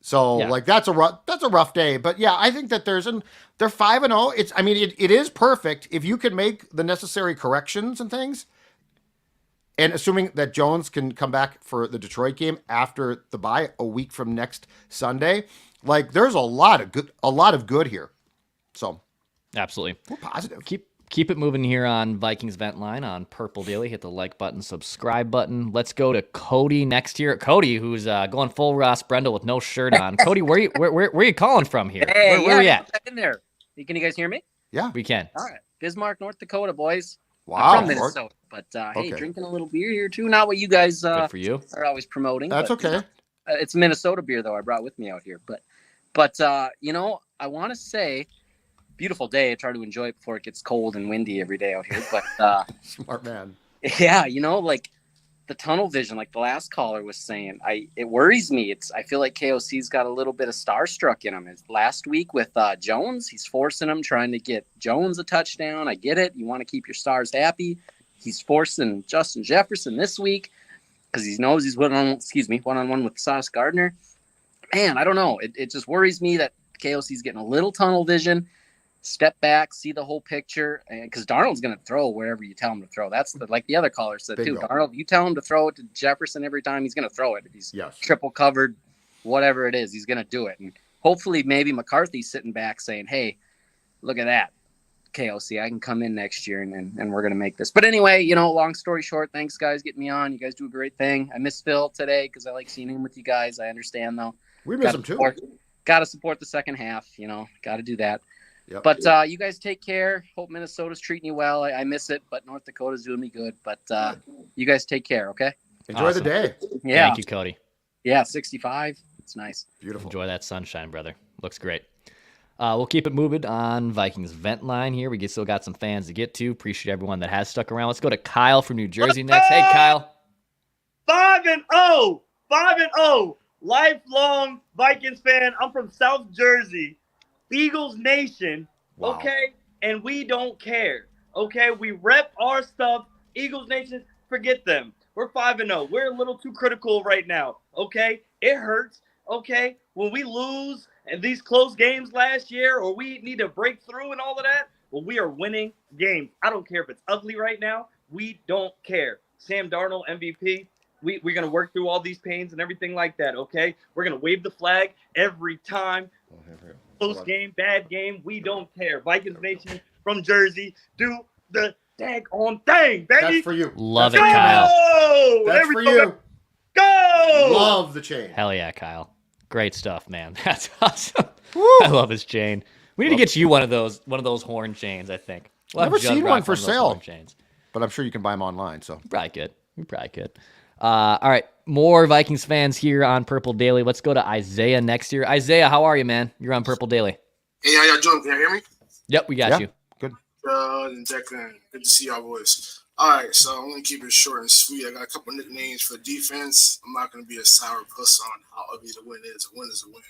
So like that's a rough day, but yeah, I think that they're 5-0. It is perfect if you can make the necessary corrections and things. And assuming that Jones can come back for the Detroit game after the bye a week from next Sunday, like there's a lot of good here. So absolutely, we're positive. Keep it moving here on Vikings Vent Line on Purple Daily. Hit the like button, subscribe button. Let's go to Cody next here. Cody, who's going full Ross Brendel with no shirt on. Cody, where you calling from here? Hey, where are you at? In there. Can you guys hear me? Yeah, we can. All right, Bismarck, North Dakota, boys. Wow, I'm from Minnesota, but hey, drinking a little beer here too. Not what you guys good for you. are always promoting. That's okay. It's Minnesota beer though. I brought with me out here, but I want to say. Beautiful day. I try to enjoy it before it gets cold and windy every day out here. But smart man. Yeah, like the tunnel vision, like the last caller was saying, it worries me. I feel like KOC's got a little bit of starstruck in him. Last week with Jones, he's forcing him, trying to get Jones a touchdown. I get it. You want to keep your stars happy. He's forcing Justin Jefferson this week because he knows he's one-on-one with Sauce Gardner. Man, I don't know. It just worries me that KOC's getting a little tunnel vision. Step back, see the whole picture, and because Darnold's going to throw wherever you tell him to throw. That's like the other caller said too. Darnold, you tell him to throw it to Jefferson every time, he's going to throw it. If he's triple covered, whatever it is, he's going to do it. And hopefully, maybe McCarthy's sitting back saying, "Hey, look at that, KOC. I can come in next year and we're going to make this." But anyway, long story short, thanks guys getting me on. You guys do a great thing. I miss Phil today because I like seeing him with you guys. I understand though. We miss him too. Got to support the second half. Got to do that. Yep. But you guys take care. Hope Minnesota's treating you well. I miss it, but North Dakota's doing me good. But you guys take care, okay? Enjoy the day. Yeah. Thank you, Cody. Yeah, 65. It's nice. Beautiful. Enjoy that sunshine, brother. Looks great. We'll keep it moving on Vikings Vent Line here. We still got some fans to get to. Appreciate everyone that has stuck around. Let's go to Kyle from New Jersey next. Hey, Kyle. 5-0. 5-0. Lifelong Vikings fan. I'm from South Jersey. Eagles Nation, okay? And we don't care, okay? We rep our stuff. Eagles Nation, forget them. We're 5-0. We're a little too critical right now, okay? It hurts, okay? When we lose in these close games last year or we need to break through and all of that, well, we are winning games. I don't care if it's ugly right now. We don't care. Sam Darnold, MVP. We're going to work through all these pains and everything like that, okay? We're going to wave the flag every time. Close game, bad game, we don't care. Vikings Nation from Jersey, do the daggone thing, baby. That's for you. Love it, Kyle. That's for you. Go! Love the chain. Hell yeah, Kyle. Great stuff, man. That's awesome. I love his chain. We need to get you one of those horn chains, I think. I've never seen one for sale, but I'm sure you can buy them online. So we probably could. All right, more Vikings fans here on Purple Daily. Let's go to Isaiah next year. Isaiah, how are you, man? You're on Purple Daily. Hey, how y'all doing? Can you hear me? Yep, we got you. Good. And Declan, good to see y'all boys. All right, so I'm going to keep it short and sweet. I got a couple nicknames for defense. I'm not going to be a sour puss on how ugly the win is. A win is a win.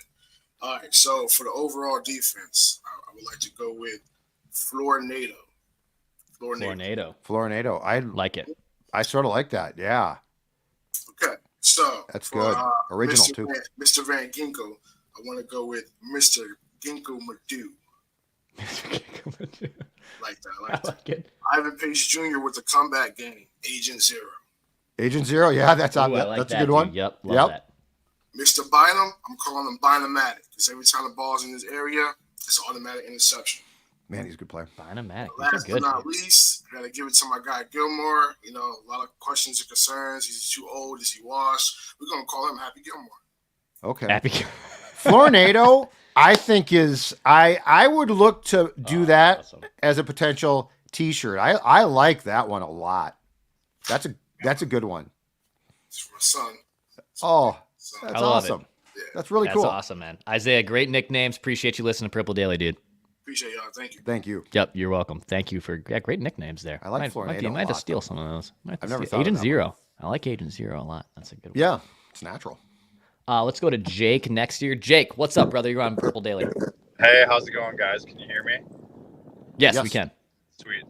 All right, so for the overall defense, I would like to go with Florinado. Florinado. I like it. I sort of like that. Yeah. Okay, so that's good. Original Mr. too. Mr. Van Ginkel, I want to go with Mr. Ginkel Madu. Like that. I like it. Ivan Pace Jr. with the comeback game. Agent Zero. Agent Zero, yeah, that's Ooh, I like that's a that, good one. dude. Yep, love that. Mr. Bynum, I'm calling him Bynum-matic because every time the ball's in his area, it's an automatic interception. Man, he's a good player. Bynum-matic. Last but not least, I got to give it to my guy Gilmore. You know, a lot of questions and concerns. He's too old. Is he washed? We're going to call him Happy Gilmore. Okay. Happy. Florinado, I think is I would look to do that as a potential T-shirt. I like that one a lot. That's a good one. It's for my son. Oh, I that's love awesome. it. That's really cool. That's awesome, man. Isaiah, great nicknames. Appreciate you listening to Purple Daily, dude. Appreciate y'all. Thank you. Thank you. Yep, you're welcome. Thank you for great nicknames there. I like Florinado. Florinado Might have to a lot, steal though. some of those. I've never thought of Agent that Zero. I like Agent Zero a lot. That's a good one. Yeah, it's natural. Let's go to Jake next year. Jake, what's up, brother? You're on Purple Daily. Hey, how's it going, guys? Can you hear me? Yes, we can. Sweet.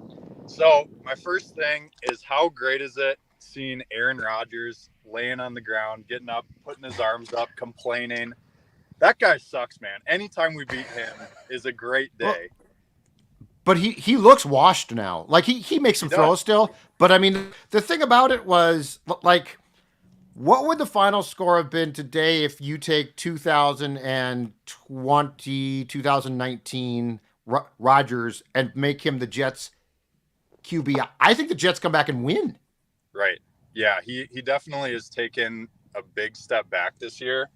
So my first thing is, how great is it seeing Aaron Rodgers laying on the ground, getting up, putting his arms up, complaining? That guy sucks, man. Anytime we beat him is a great day. But he looks washed now. Like he makes some throws still. But I mean, the thing about it was, like, what would the final score have been today if you take 2020, 2019 Rodgers and make him the Jets QB? I think the Jets come back and win. Right. Yeah, he definitely has taken a big step back this year.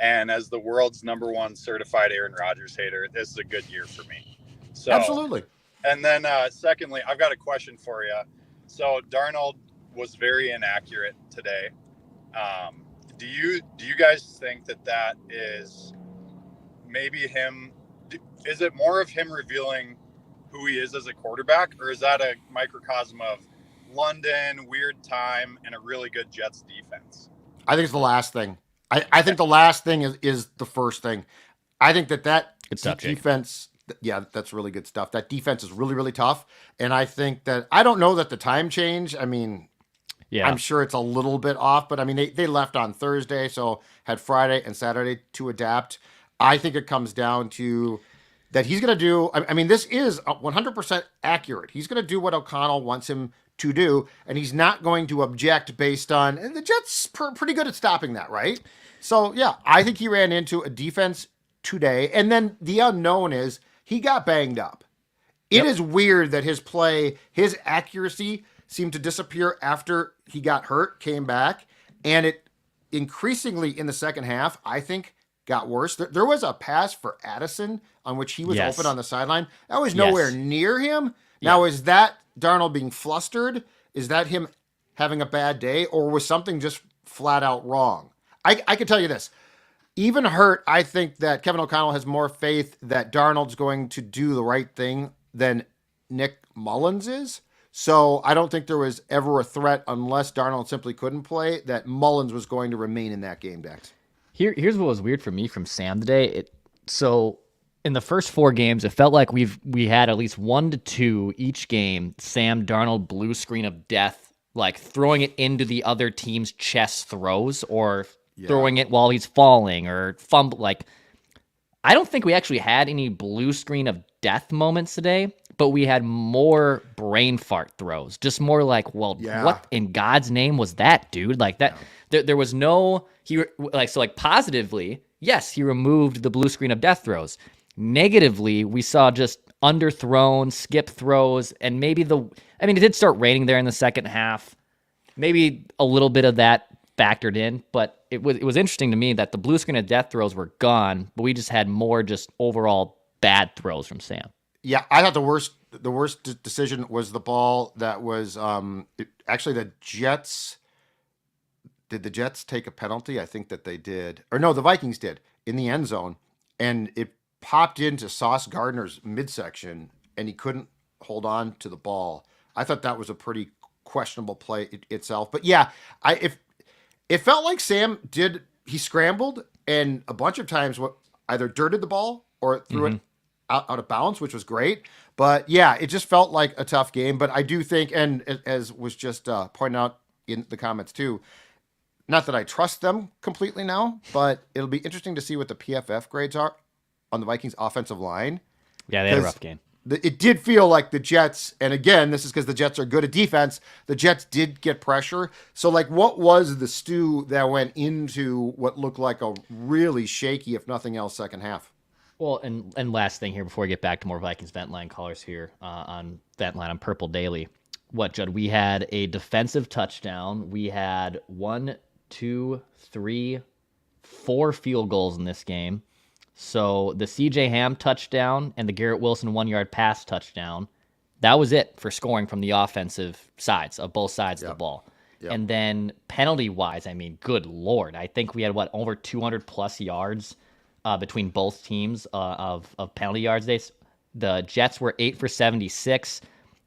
And as the world's #1 certified Aaron Rodgers hater, this is a good year for me. So, absolutely. And then secondly, I've got a question for you. So Darnold was very inaccurate today. Do you guys think that is maybe him? Is it more of him revealing who he is as a quarterback, or is that a microcosm of London, weird time, and a really good Jets defense? I think it's the last thing. I think the last thing is the first thing. I think that defense, yeah, that's really good stuff. That defense is really, really tough. And I think that, I don't know that the time change, I mean, yeah, I'm sure it's a little bit off, but I mean, they left on Thursday, so had Friday and Saturday to adapt. I think it comes down to that he's going to do, I mean, this is 100% accurate. He's going to do what O'Connell wants him to do, and he's not going to object based on, and the Jets pretty good at stopping that, right? So, yeah, I think he ran into a defense today, and then the unknown is he got banged up. It is weird that his play, his accuracy seemed to disappear after he got hurt, came back, and it increasingly in the second half, I think, got worse. There was a pass for Addison on which he was open on the sideline. That was nowhere near him. Now, is that Darnold being flustered? Is that him having a bad day? Or was something just flat out wrong? I can tell you this. Even hurt, I think that Kevin O'Connell has more faith that Darnold's going to do the right thing than Nick Mullins is. So I don't think there was ever a threat, unless Darnold simply couldn't play, that Mullins was going to remain in that game, Dex. Here's what was weird for me from Sam today. So in the first 4 games, it felt like we had at least 1 to 2 each game. Sam Darnold blue screen of death, like throwing it into the other team's chest throws, or throwing it while he's falling, or fumble. Like, I don't think we actually had any blue screen of death moments today, but we had more brain fart throws. Just more like, well, what in God's name was that, dude? Like that. There was no, positively, yes, he removed the blue screen of death throws. Negatively, we saw just underthrown, skip throws, and maybe it did start raining there in the second half. Maybe a little bit of that factored in, but it was interesting to me that the blue screen of death throws were gone, but we just had more just overall bad throws from Sam. Yeah, I thought the worst decision was the ball that was actually the Jets. Did the Jets take a penalty? I think that they did. Or no, the Vikings did in the end zone, and it popped into Sauce Gardner's midsection, and he couldn't hold on to the ball. I thought that was a pretty questionable play itself. But yeah, it felt like Sam he scrambled, and a bunch of times either dirted the ball or threw it out of bounds, which was great. But yeah, it just felt like a tough game. But I do think, and as was just pointed out in the comments too, not that I trust them completely now, but it'll be interesting to see what the PFF grades are on the Vikings offensive line. Yeah, they had a rough game. it did feel like the Jets, and again, this is because the Jets are good at defense, the Jets did get pressure. So, like, what was the stew that went into what looked like a really shaky, if nothing else, second half? Well, and last thing here before we get back to more Vikings Vent Line callers here on Vent Line on Purple Daily. What, Judd? We had a defensive touchdown. We had 1, 2, 3, 4 field goals in this game. So the CJ Ham touchdown and the Garrett Wilson 1-yard pass touchdown, that was it for scoring from the offensive sides of both sides of the ball. Yep. And then penalty-wise, I mean, good Lord. I think we had, over 200-plus yards between both teams of penalty yards. The Jets were 8 for 76.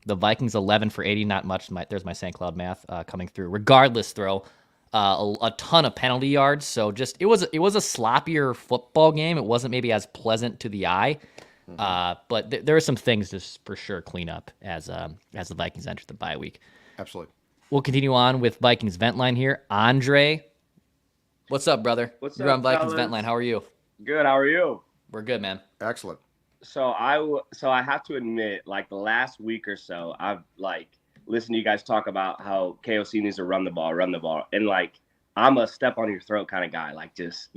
The Vikings 11 for 80. Not much. There's my St. Cloud math coming through. Regardless, though, a ton of penalty yards. So just it was a sloppier football game. It wasn't maybe as pleasant to the eye, but there are some things to for sure clean up as the Vikings enter the bye week. Absolutely. We'll continue on with Vikings Vent Line here. Andre, what's up, brother? You're on Vikings Vent Line. How are you? Good. How are you? We're good, man. Excellent. So I have to admit, like the last week or so, I've listened to you guys talk about how KOC needs to run the ball, and I'm a step on your throat kind of guy, just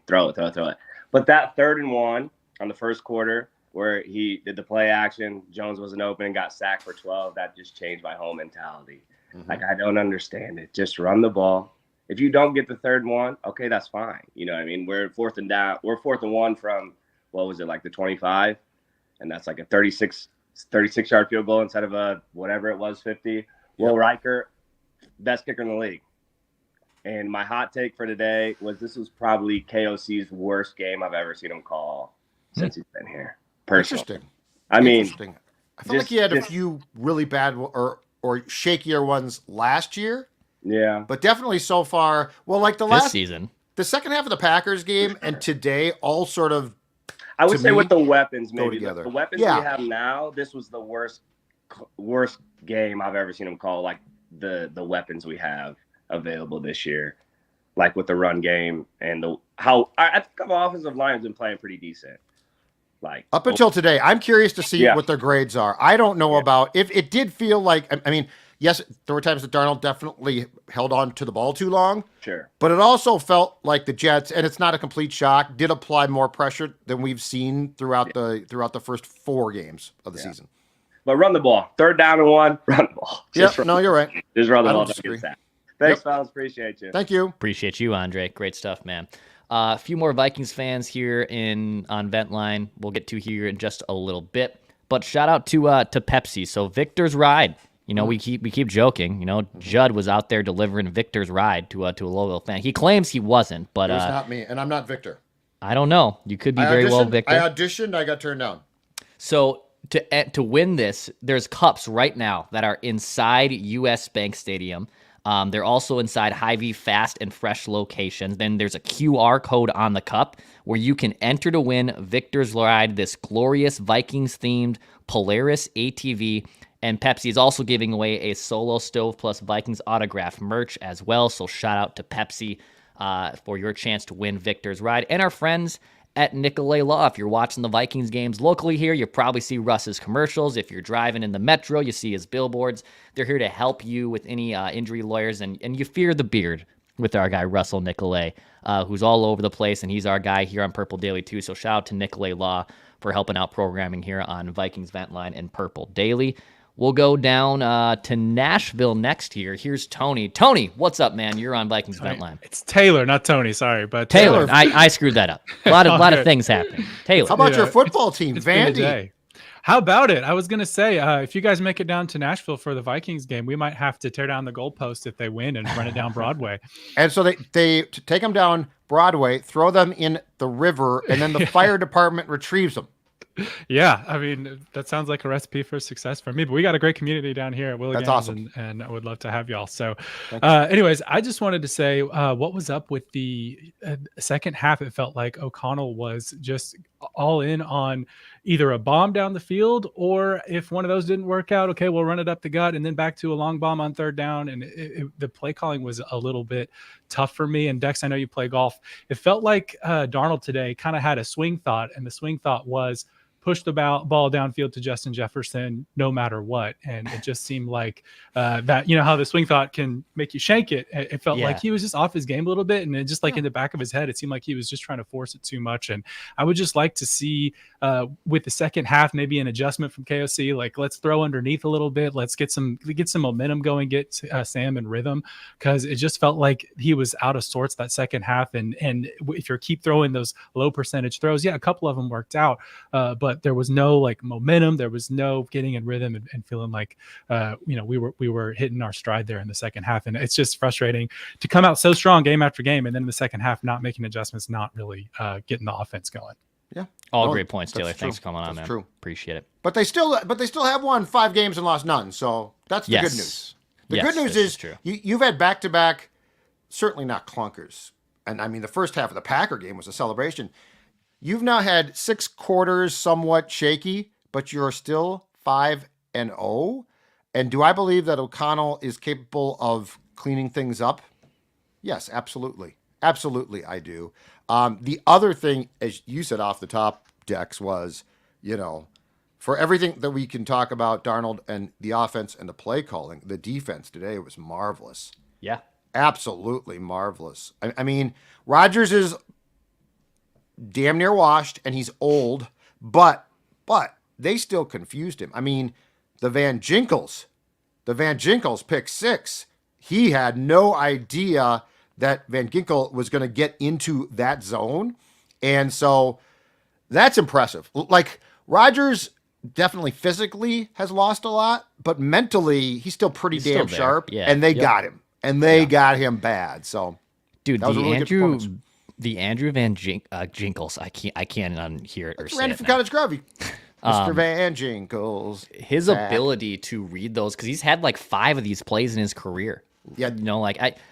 throw it. But that 3rd and 1 on the first quarter where he did the play action, Jones wasn't open and got sacked for 12. That just changed my whole mentality. I don't understand it. Just run the ball. If you don't get the 3rd and 1, okay, that's fine. We're 4th and down. We're 4th and 1 from, what was it, the 25? And that's like a 36-yard field goal instead of a whatever it was, 50. Will Reichard, best kicker in the league. And my hot take for today was this was probably KOC's worst game I've ever seen him call since he's been here. Personally. Interesting. I mean, Interesting. I feel like he had a few really bad or shakier ones last year. Yeah. But definitely so far, the last season. The second half of the Packers game and today all sort of, I would say with the weapons, maybe together. The weapons we have now, this was the worst game I've ever seen him call. The weapons we have available this year, with the run game and I think our offensive line has been playing pretty decent. Up until today, I'm curious to see what their grades are. I don't know about if it did feel like. I mean, yes, there were times that Darnold definitely held on to the ball too long. Sure. But it also felt like the Jets, and it's not a complete shock, did apply more pressure than we've seen throughout the first 4 games of the season. But run the ball. 3rd down and 1, run the ball. No, you're right. Just run the ball. Disagree. Thanks, fellas. Appreciate you. Thank you. Appreciate you, Andre. Great stuff, man. A few more Vikings fans here on Vent Line. We'll get to here in just a little bit. But shout out to Pepsi. So Victor's ride. We keep joking. Judd was out there delivering Victor's ride to a Louisville fan. He claims he wasn't, but it was not me, and I'm not Victor. I don't know. You could be very well Victor. I auditioned. I got turned down. So to win this, there's cups right now that are inside US Bank Stadium. They're also inside Hy-Vee Fast and Fresh locations. Then there's a QR code on the cup where you can enter to win Victor's Ride, this glorious Vikings-themed Polaris ATV. And Pepsi is also giving away a Solo Stove plus Vikings autograph merch as well. So shout out to Pepsi for your chance to win Victor's Ride. And our friends at Nicolet Law. If you're watching the Vikings games locally here, you probably see Russ's commercials. If you're driving in the metro, you see his billboards. They're here to help you with any injury lawyers, and you fear the beard with our guy Russell Nicolet, who's all over the place, and he's our guy here on Purple Daily too. So shout out to Nicolet Law for helping out programming here on Vikings Vent Line and Purple Daily. We'll go down to Nashville next here. Here's Tony. Tony, what's up, man? You're on Vikings Vent Line. It's Taylor, not Tony. Sorry, but Taylor. I screwed that up. A lot of things happening. Taylor. How about your football team, Vandy? How about it? I was gonna say, if you guys make it down to Nashville for the Vikings game, we might have to tear down the goalpost if they win and run it down Broadway. And so they take them down Broadway, throw them in the river, and then the fire department retrieves them. Yeah, I mean, that sounds like a recipe for success for me, but we got a great community down here at Williams. That's awesome. And I would love to have y'all. So anyways, I just wanted to say what was up with the second half. It felt like O'Connell was just all in on either a bomb down the field, or if one of those didn't work out, okay, we'll run it up the gut and then back to a long bomb on 3rd down. And the play calling was a little bit tough for me. And Dex, I know you play golf. It felt like Darnold today kind of had a swing thought, and the swing thought was push the ball downfield to Justin Jefferson no matter what. And it just seemed like that, how the swing thought can make you shank it. It felt like he was just off his game a little bit. And it just like in the back of his head, it seemed like he was just trying to force it too much. And I would just like to see with the second half, maybe an adjustment from KOC, like let's throw underneath a little bit. Let's get some momentum going, get Sam in rhythm, because it just felt like he was out of sorts that second half. And if you keep throwing those low percentage throws, a couple of them worked out, but there was no like momentum. There was no getting in rhythm and feeling like we were hitting our stride there in the second half. And it's just frustrating to come out so strong game after game, and then in the second half not making adjustments, not really getting the offense going. Yeah, all great points, Taylor. Thanks for coming on, that's man. True. Appreciate it. But they still have won 5 games and lost none. So that's the good news. The good news is you've had back-to-back, certainly not clunkers. And I mean, the first half of the Packer game was a celebration. You've now had 6 quarters somewhat shaky, but you're still 5-0. And do I believe that O'Connell is capable of cleaning things up? Yes, absolutely. Absolutely, I do. The other thing, as you said off the top, Dex, was, for everything that we can talk about Darnold and the offense and the play calling, the defense today was marvelous. Yeah. Absolutely marvelous. I mean, Rodgers is damn near washed and he's old, but they still confused him. I mean, the Van Ginkels pick 6. He had no idea that Van Ginkel was going to get into that zone. And so that's impressive. Like, Rodgers definitely physically has lost a lot, but mentally he's still pretty damn sharp. Yeah. And they got him. And they got him bad. So, dude, that was a really good performance. the Andrew Van Ginkels, I can't unhear it or say Randy it from now. Cottage Grove. Mr. Van Ginkels. His ability to read those, because he's had like 5 of these plays in his career. Yeah,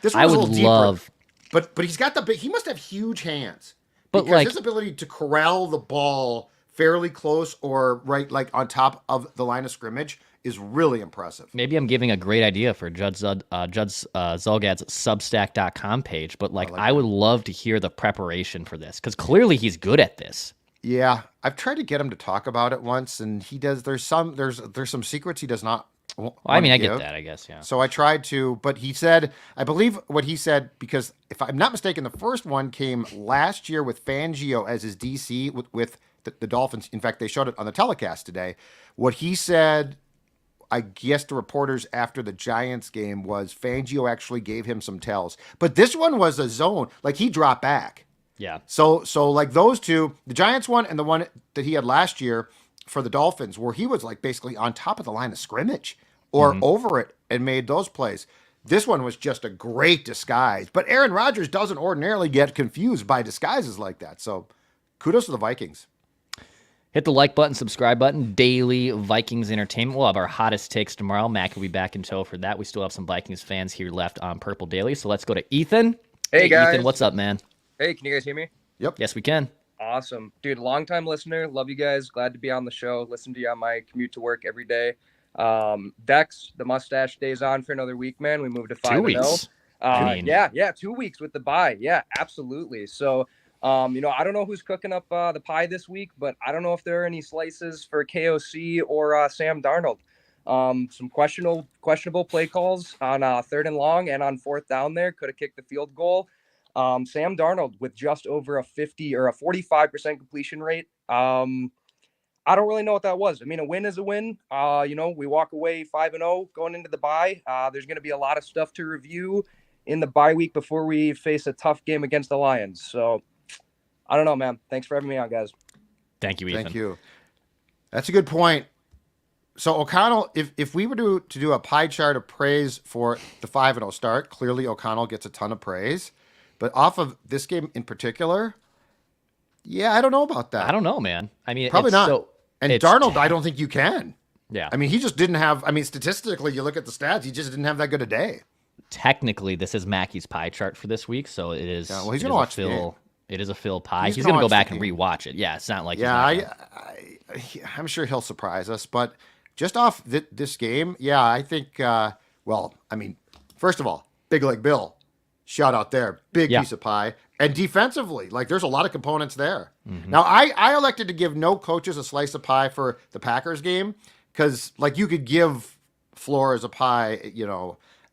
this I would love. But he's got he must have huge hands. But because his ability to corral the ball fairly close or right like on top of the line of scrimmage is really impressive. Maybe I'm giving a great idea for Judd Zulgad's Substack.com page, but I would love to hear the preparation for this, because clearly he's good at this. Yeah, I've tried to get him to talk about it once, and he does. There's some secrets he does not. I mean, I get that, I guess, yeah. So I tried to, but he said, I believe what he said, because if I'm not mistaken, the first one came last year with Fangio as his DC with the Dolphins. In fact, they showed it on the telecast today. What he said, I guess, to reporters after the Giants game was Fangio actually gave him some tells. But this one was a zone. Like, he dropped back. Yeah. So like those two, the Giants one and the one that he had last year for the Dolphins, where he was like basically on top of the line of scrimmage or over it and made those plays. This one was just a great disguise. But Aaron Rodgers doesn't ordinarily get confused by disguises like that. So kudos to the Vikings. Hit the like button, subscribe button. Daily Vikings entertainment. We'll have our hottest takes tomorrow. Mac will be back in tow for that. We still have some Vikings fans here left on Purple Daily. So let's go to Ethan. Hey guys. Ethan, what's up, man? Hey, can you guys hear me? Yep. Yes, we can. Awesome. Dude, longtime listener. Love you guys. Glad to be on the show. Listen to you on my commute to work every day. Dex, the mustache stays on for another week, man. We moved to 5-0. 2 weeks. Yeah, 2 weeks with the bye. Yeah, absolutely. So, I don't know who's cooking up the pie this week, but I don't know if there are any slices for KOC or Sam Darnold. Some questionable play calls on 3rd and long and on 4th down there. Could have kicked the field goal. Sam Darnold with just over a 50 or a 45% completion rate. I don't really know what that was. I mean, a win is a win. We walk away 5-0 going into the bye. There's going to be a lot of stuff to review in the bye week before we face a tough game against the Lions. So I don't know, man. Thanks for having me on, guys. Thank you, Ethan. Thank you. That's a good point. So O'Connell, if we were to do a pie chart of praise for the 5-0 start, clearly O'Connell gets a ton of praise. But off of this game in particular, yeah, I don't know about that. I don't know, man. I mean, probably not. And Darnold, I don't think you can. Yeah. I mean, he just didn't have. I mean, statistically, you look at the stats, he just didn't have that good a day. Technically, this is Mackey's pie chart for this week, so it is. Yeah, well, he's going to watch the game. It is a Phil pie. He's going to go back and rewatch it. Yeah, it's not like. Yeah, I'm sure he'll surprise us, but just off this game, yeah, I think. Well, I mean, first of all, Big Leg Bill. Shout out there. Big piece of pie. And defensively, like there's a lot of components there. Now, I elected to give no coaches a slice of pie for the Packers game because, like, you could give Flores a pie,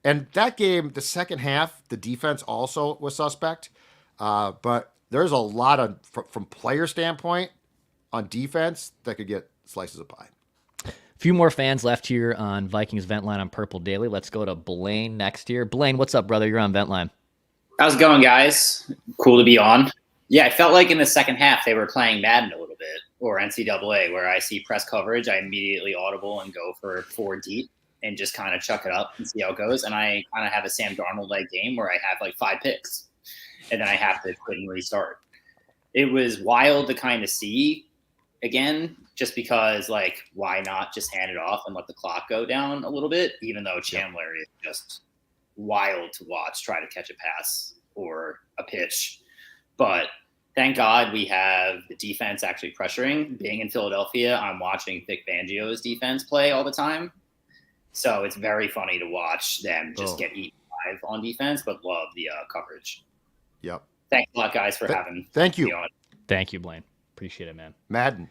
and that game, the second half, the defense also was suspect. But there's a lot of, from player standpoint, on defense that could get slices of pie. A few more fans left here on Vikings Vent Line on Purple Daily. Let's go to Blaine next here. Blaine, what's up, brother? You're on Vent Line. How's it going, guys? Cool to be on. Yeah, I felt like in the second half they were playing Madden a little bit, or NCAA, where I see press coverage, I immediately audible and go for 4 deep and just kind of chuck it up and see how it goes. And I kind of have a Sam Darnold-like game where I have like 5 picks, and then I have to quit and restart. It was wild to kind of see again, just because, like, why not just hand it off and let the clock go down a little bit, even though Chandler is just wild to watch, try to catch a pass or a pitch. But thank God we have the defense actually pressuring. Being in Philadelphia, I'm watching Vic Fangio's defense play all the time. So it's very funny to watch them just get eaten alive on defense, but love the coverage. Yep. Thanks a lot, guys, for having Thank you. me on. Thank you, Blaine. Appreciate it, man. Madden.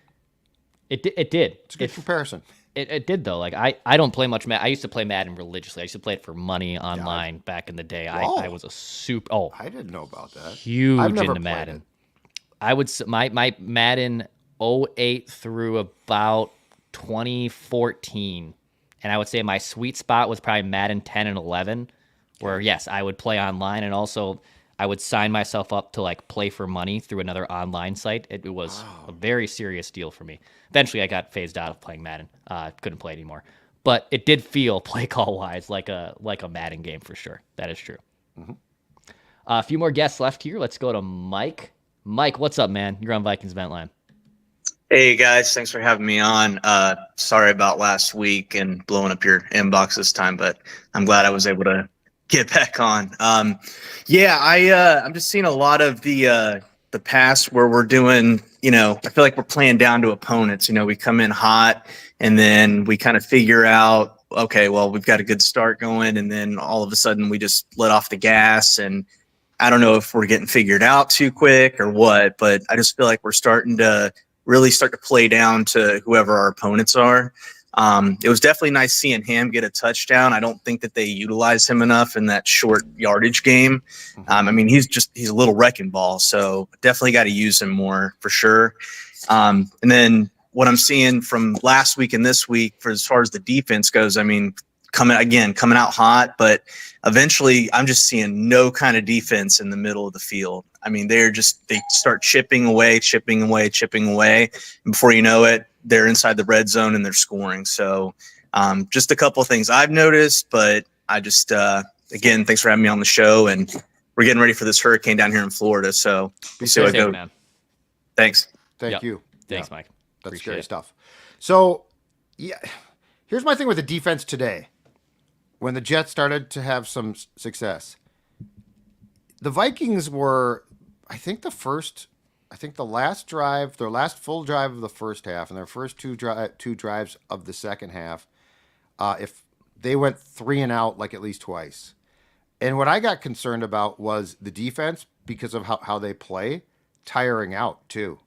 It did. It's a good comparison. It did, though. Like, I don't play much Madden. I used to play Madden religiously. I used to play it for money online back in the day. I was a super I didn't know about that. Huge I've never into played Madden. it. I would my Madden 08 through about 2014, and I would say my sweet spot was probably Madden 10 and 11, where yes, I would play online, and also I would sign myself up to like play for money through another online site. It was a very serious deal for me. Eventually, I got phased out of playing Madden. Couldn't play anymore, but it did feel play call wise like a Madden game for sure. That is true. A few more guests left here. Let's go to Mike. Mike, what's up, man? You're on Vikings Vent Line. Hey guys, thanks for having me on. Sorry about last week and blowing up your inbox this time, but I'm glad I was able to get back on. I'm just seeing a lot of the past where we're doing, I feel like we're playing down to opponents. We come in hot and then we kind of figure out, okay, well, we've got a good start going, and then all of a sudden we just let off the gas, and I don't know if we're getting figured out too quick or what, but I just feel like we're starting to really start to play down to whoever our opponents are. It was definitely nice seeing Ham get a touchdown. I don't think that they utilize him enough in that short yardage game. He's a little wrecking ball, so definitely got to use him more for sure. And then what I'm seeing from last week and this week for as far as the defense goes, coming out hot, but eventually I'm just seeing no kind of defense in the middle of the field. They start chipping away. And before you know it, they're inside the red zone and they're scoring. So just a couple of things I've noticed, but I just, again, thanks for having me on the show, and we're getting ready for this hurricane down here in Florida. So we'll see how it goes. Man. Thanks. Thank you. Thanks, Mike. That's Appreciate scary it. stuff. So, here's my thing with the defense today. When the Jets started to have some success, the Vikings were, the last drive, their last full drive of the first half, and their first two drives of the second half, if they went 3 and out like at least twice. And what I got concerned about was the defense, because of how they play, tiring out too.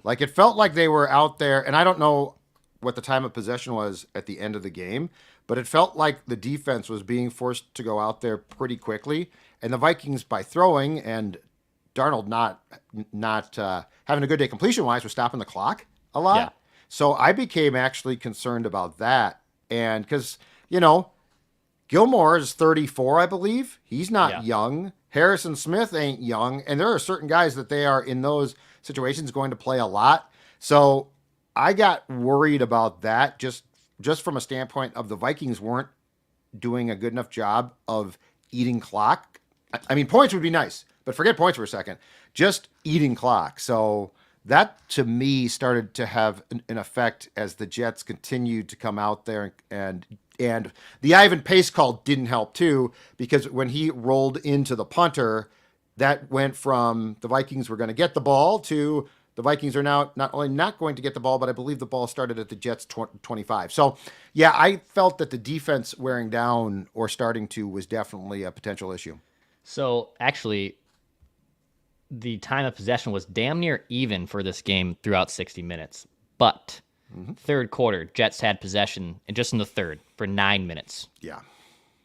Like, it felt like they were out there, and I don't know what the time of possession was at the end of the game, but it felt like the defense was being forced to go out there pretty quickly, and the Vikings, by throwing and Darnold not having a good day completion-wise, was stopping the clock a lot. Yeah. So I became actually concerned about that, and because, Gilmore is 34, I believe. He's not young. Harrison Smith ain't young, and there are certain guys that they are in those situations going to play a lot. So I got worried about that just from a standpoint of the Vikings weren't doing a good enough job of eating clock. Points would be nice, but forget points for a second. Just eating clock. So that, to me, started to have an effect as the Jets continued to come out there, and the Ivan Pace call didn't help too, because when he rolled into the punter, that went from the Vikings were going to get the ball to the Vikings are now not only not going to get the ball, but I believe the ball started at the Jets 25. So, I felt that the defense wearing down or starting to was definitely a potential issue. So, actually, the time of possession was damn near even for this game throughout 60 minutes. But third quarter, Jets had possession, and just in the third, for 9 minutes. Yeah.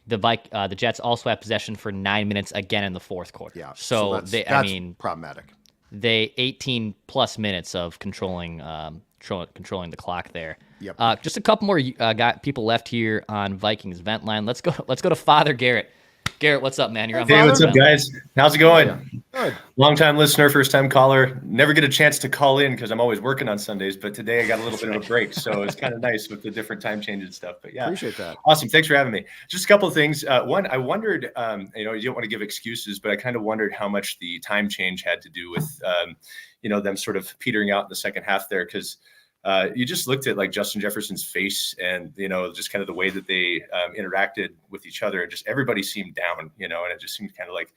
The Jets also had possession for 9 minutes again in the fourth quarter. Yeah. So, that's problematic. They 18 plus minutes of controlling the clock there. Yep. Just a couple more people left here on Vikings Vent Line. Let's go to Father Garrett. Garrett, what's up, man? You're on. Hey, what's up, guys? How's it going? Good. Long-time listener, first-time caller. Never get a chance to call in because I'm always working on Sundays, but today I got a little bit of a break, so it's kind of nice with the different time changes and stuff. But yeah, appreciate that. Awesome. Thanks for having me. Just a couple of things. One, I wondered, you don't want to give excuses, but I kind of wondered how much the time change had to do with, them sort of petering out in the second half there, because you just looked at like Justin Jefferson's face and, just kind of the way that they interacted with each other, and just everybody seemed down, and it just seemed kind of like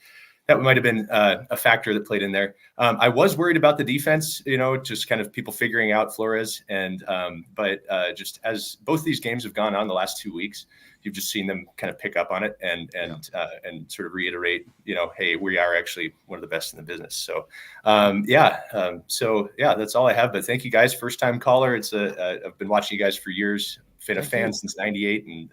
that might have been a factor that played in there. I was worried about the defense, just kind of people figuring out Flores, but just as both these games have gone on the last 2 weeks, you've just seen them kind of pick up on it and sort of reiterate, hey, we are actually one of the best in the business. So, that's all I have. But thank you guys, first time caller. I've been watching you guys for years. Been a fan since '98,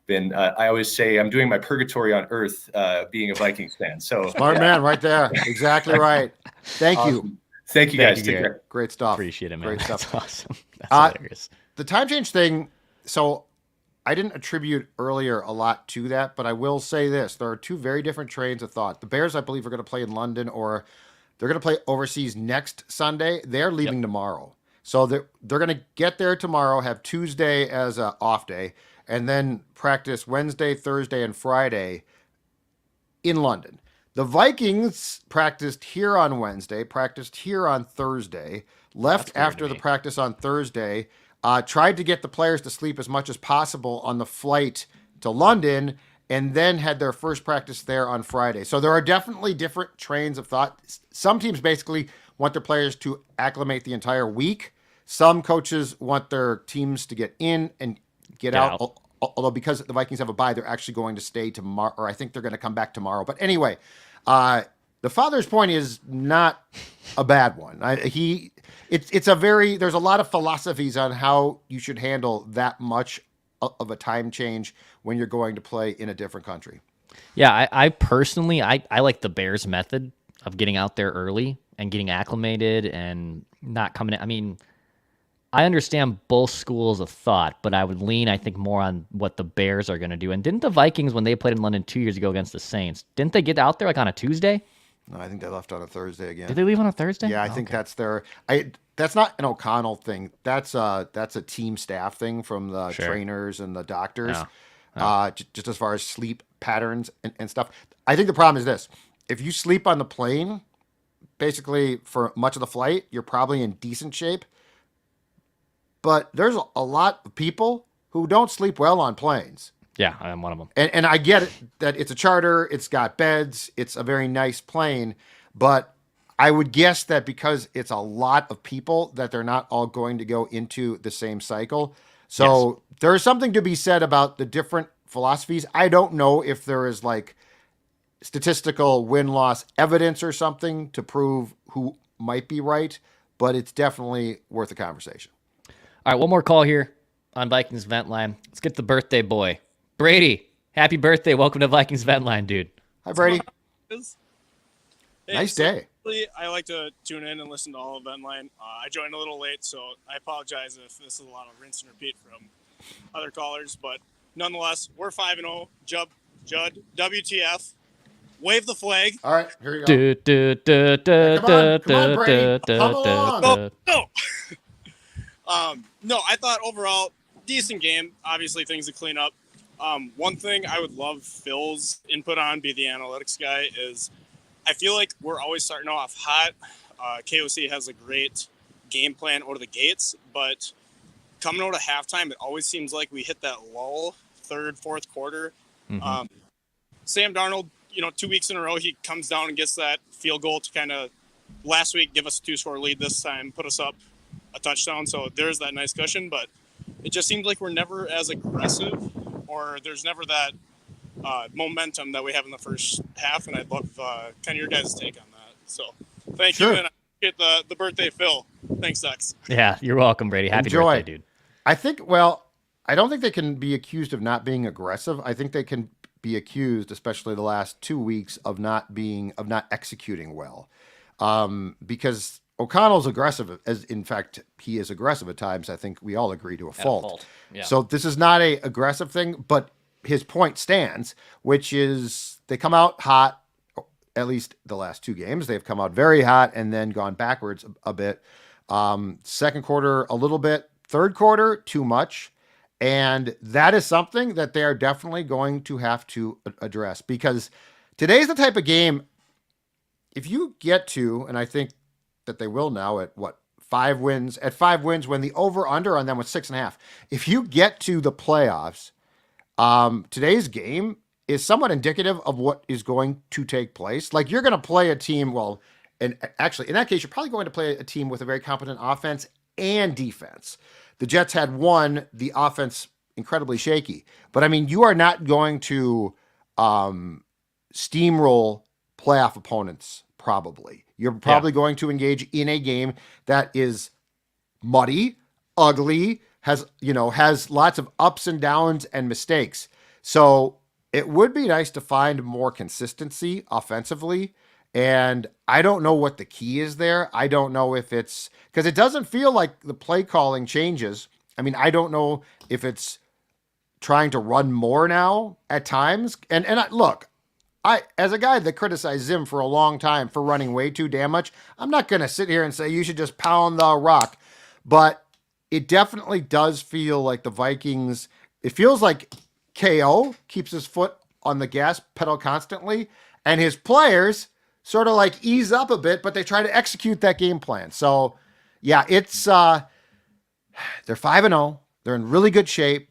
and I always say I'm doing my purgatory on earth, being a Vikings fan. So smart man, right there, exactly right. Thank you. Thank you guys. Take care. Great stuff. Appreciate it, man. Great stuff. That's awesome. That's hilarious. The time change thing. So I didn't attribute earlier a lot to that, but I will say this: there are two very different trains of thought. The Bears, I believe, are going to play in London, or they're going to play overseas next Sunday. They're leaving tomorrow. So they're going to get there tomorrow, have Tuesday as an off day, and then practice Wednesday, Thursday, and Friday in London. The Vikings practiced here on Wednesday, practiced here on Thursday, left after the practice on Thursday, tried to get the players to sleep as much as possible on the flight to London, and then had their first practice there on Friday. So there are definitely different trains of thought. Some teams basically want their players to acclimate the entire week. Some coaches want their teams to get in and get out. Although because the Vikings have a bye, they're actually going to stay tomorrow, or I think they're going to come back tomorrow. But anyway, the father's point is not a bad one. There's a lot of philosophies on how you should handle that much of a time change when you're going to play in a different country. Yeah, I personally, I like the Bears method of getting out there early and getting acclimated and not coming in. I mean, I understand both schools of thought, but I would lean, I think, more on what the Bears are going to do. And didn't the Vikings, when they played in London 2 years ago against the Saints, didn't they get out there like on a Tuesday? No, I think they left on a Thursday again. Did they leave on a Thursday? Yeah, I think that's their. That's not an O'Connell thing. That's a team staff thing from the trainers and the doctors. Just as far as sleep patterns and stuff. I think the problem is this: if you sleep on the plane, basically for much of the flight, you're probably in decent shape. But there's a lot of people who don't sleep well on planes. Yeah, I'm one of them. And I get it that it's a charter, it's got beds, it's a very nice plane, but I would guess that because it's a lot of people that they're not all going to go into the same cycle. So there's something to be said about the different philosophies. I don't know if there is like statistical win-loss evidence or something to prove who might be right, but it's definitely worth a conversation. All right, one more call here on Vikings Vent Line. Let's get the birthday boy. Brady, happy birthday. Welcome to Vikings Vent Line, dude. Hi, Brady. Hey, nice day. I like to tune in and listen to all of Vent Line. I joined a little late, so I apologize if this is a lot of rinse and repeat from other callers. But nonetheless, we're 5-0. Judd, WTF. Wave the flag. All right, here you go. Come on, Brady. Come along. No, I thought overall, decent game. Obviously, things to clean up. One thing I would love Phil's input on, be the analytics guy, is I feel like we're always starting off hot. KOC has a great game plan out of the gates, but coming out of halftime, it always seems like we hit that lull third, fourth quarter. Mm-hmm. Sam Darnold, 2 weeks in a row, he comes down and gets that field goal to kind of last week give us a 2-score lead, this time put us up a touchdown. So there's that nice cushion, but it just seems like we're never as aggressive, or there's never that momentum that we have in the first half. And I'd love kind of your guys' take on that. So thank Sure. you, and I get the birthday Phil. Thanks, Dex. Yeah, you're welcome, Brady. Happy Enjoy. birthday, dude. I think, well, I don't think they can be accused of not being aggressive. I think they can be accused, especially the last 2 weeks, of not executing well. Because O'Connell's aggressive, as in fact, he is aggressive at times. I think we all agree to a fault. Yeah. So this is not a aggressive thing, but his point stands, which is they come out hot. At least the last 2 games, they've come out very hot and then gone backwards a bit. Second quarter, a little bit. Third quarter, too much. And that is something that they are definitely going to have to address, because today's the type of game, if you get to, and I think that they will now at 5 wins, when the over under on them was 6.5. If you get to the playoffs, today's game is somewhat indicative of what is going to take place. Like, you're going to play a team, well, and actually in that case, you're probably going to play a team with a very competent offense and defense. The Jets had the offense incredibly shaky, but I mean, you are not going to steamroll playoff opponents. Probably you're probably going to engage in a game that is muddy, ugly, has lots of ups and downs and mistakes. So it would be nice to find more consistency offensively. And I don't know what the key is there. I don't know if it's because it doesn't feel like the play calling changes. I mean, I don't know if it's trying to run more now at times. And look, as a guy that criticized Zim for a long time for running way too damn much, I'm not going to sit here and say you should just pound the rock. But it definitely does feel like the Vikings, it feels like KO keeps his foot on the gas pedal constantly, and his players sort of like ease up a bit, but they try to execute that game plan. So yeah, it's they're 5-0. They're in really good shape.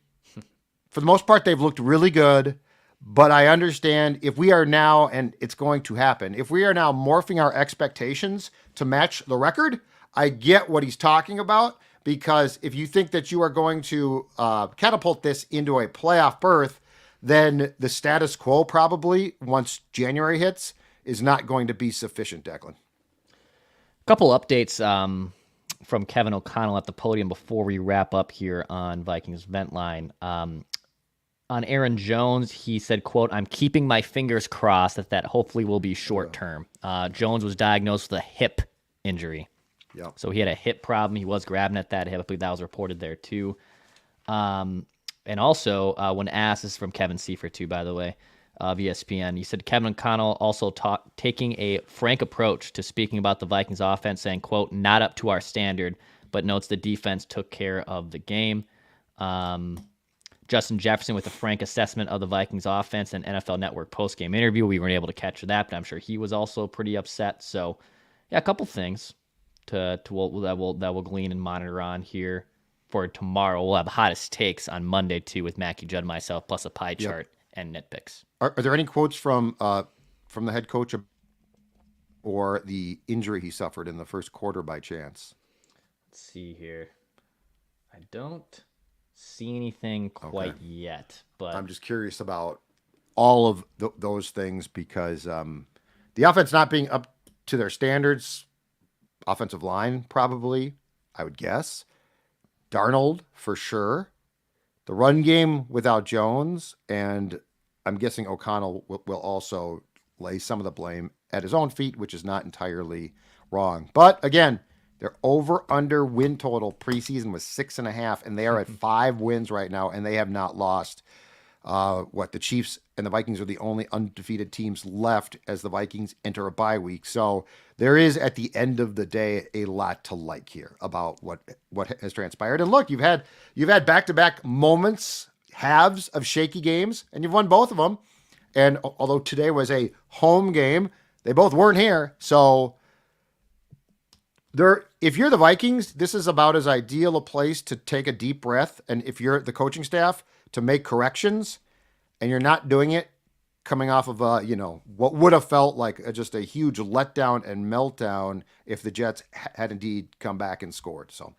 For the most part, they've looked really good, but I understand if we are now, and it's going to happen, if we are now morphing our expectations to match the record, I get what he's talking about, because if you think that you are going to catapult this into a playoff berth, then the status quo probably, once January hits, is not going to be sufficient, Declan. Couple updates from Kevin O'Connell at the podium before we wrap up here on Vikings Vent Line. On Aaron Jones, he said, quote, "I'm keeping my fingers crossed that hopefully will be short term." Jones was diagnosed with a hip injury. Yeah. So he had a hip problem. He was grabbing at that hip. I believe that was reported there too. And also, when asked, this is from Kevin Seifert too, by the way, of ESPN, he said Kevin O'Connell also taking a frank approach to speaking about the Vikings offense, saying, quote, "not up to our standard," but notes the defense took care of the game. Justin Jefferson with a frank assessment of the Vikings offense and NFL Network post-game interview. We weren't able to catch that, but I'm sure he was also pretty upset. So yeah, a couple things that we'll glean and monitor on here for tomorrow. We'll have the hottest takes on Monday too with Mackie Judd and myself, plus a pie chart and nitpicks. Are there any quotes from the head coach or the injury he suffered in the first quarter by chance? Let's see here. I don't see anything quite yet, but I'm just curious about all of those things, because the offense not being up to their standards, offensive line probably, I would guess. Darnold for sure. The run game without Jones, and I'm guessing O'Connell will also lay some of the blame at his own feet, which is not entirely wrong. But again, their over-under win total preseason was 6.5, and they are at 5 wins right now, and they have not lost. The Chiefs and the Vikings are the only undefeated teams left as the Vikings enter a bye week. So there is, at the end of the day, a lot to like here about what has transpired. And look, you've had back-to-back moments, halves of shaky games, and you've won both of them. And although today was a home game, they both weren't here. So if you're the Vikings, this is about as ideal a place to take a deep breath. And if you're the coaching staff, to make corrections, and you're not doing it coming off of what would have felt like just a huge letdown and meltdown if the Jets had indeed come back and scored. So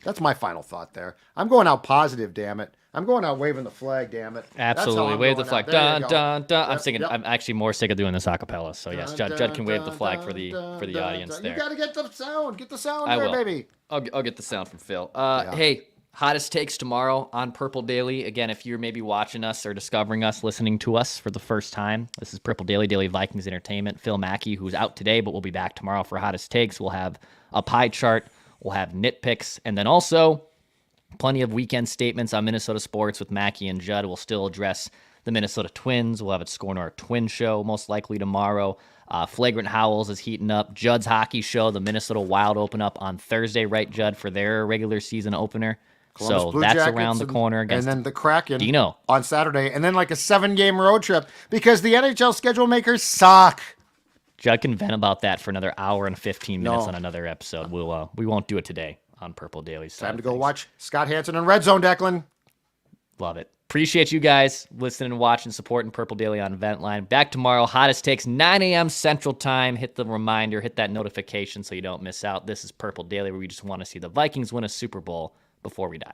That's my final thought there. I'm going out positive, damn it. I'm going out waving the flag, damn it. Absolutely. Wave the flag. Dun, dun, dun. I'm singing. I'm actually more sick of doing this a cappella. So yes, Judd can wave the flag for the audience there. You got to get the sound. Get the sound I there, will. baby. I'll get the sound from Phil. Hey, hottest takes tomorrow on Purple Daily. Again, if you're maybe watching us or discovering us, listening to us for the first time, this is Purple Daily, Daily Vikings Entertainment. Phil Mackey, who's out today, but we'll be back tomorrow for hottest takes. We'll have a pie chart. We'll have nitpicks. And then also plenty of weekend statements on Minnesota sports with Mackey and Judd. We'll still address the Minnesota Twins. We'll have it score in our Twin show most likely tomorrow. Flagrant Howls is heating up. Judd's hockey show, the Minnesota Wild open up on Thursday, right, Judd, for their regular season opener. Columbus so Blue that's Jackets around the corner against and then the Kraken Dino on Saturday, and then like a 7-game road trip because the NHL schedule makers suck. Judd can vent about that for another hour and 15 minutes on another episode. We won't do it today on Purple Daily. Time to go watch Scott Hansen and Red Zone, Declan. Love it. Appreciate you guys listening and watching, supporting Purple Daily on Vent Line. Back tomorrow, hottest takes, 9 a.m. Central Time. Hit the reminder, hit that notification so you don't miss out. This is Purple Daily, where we just want to see the Vikings win a Super Bowl before we die.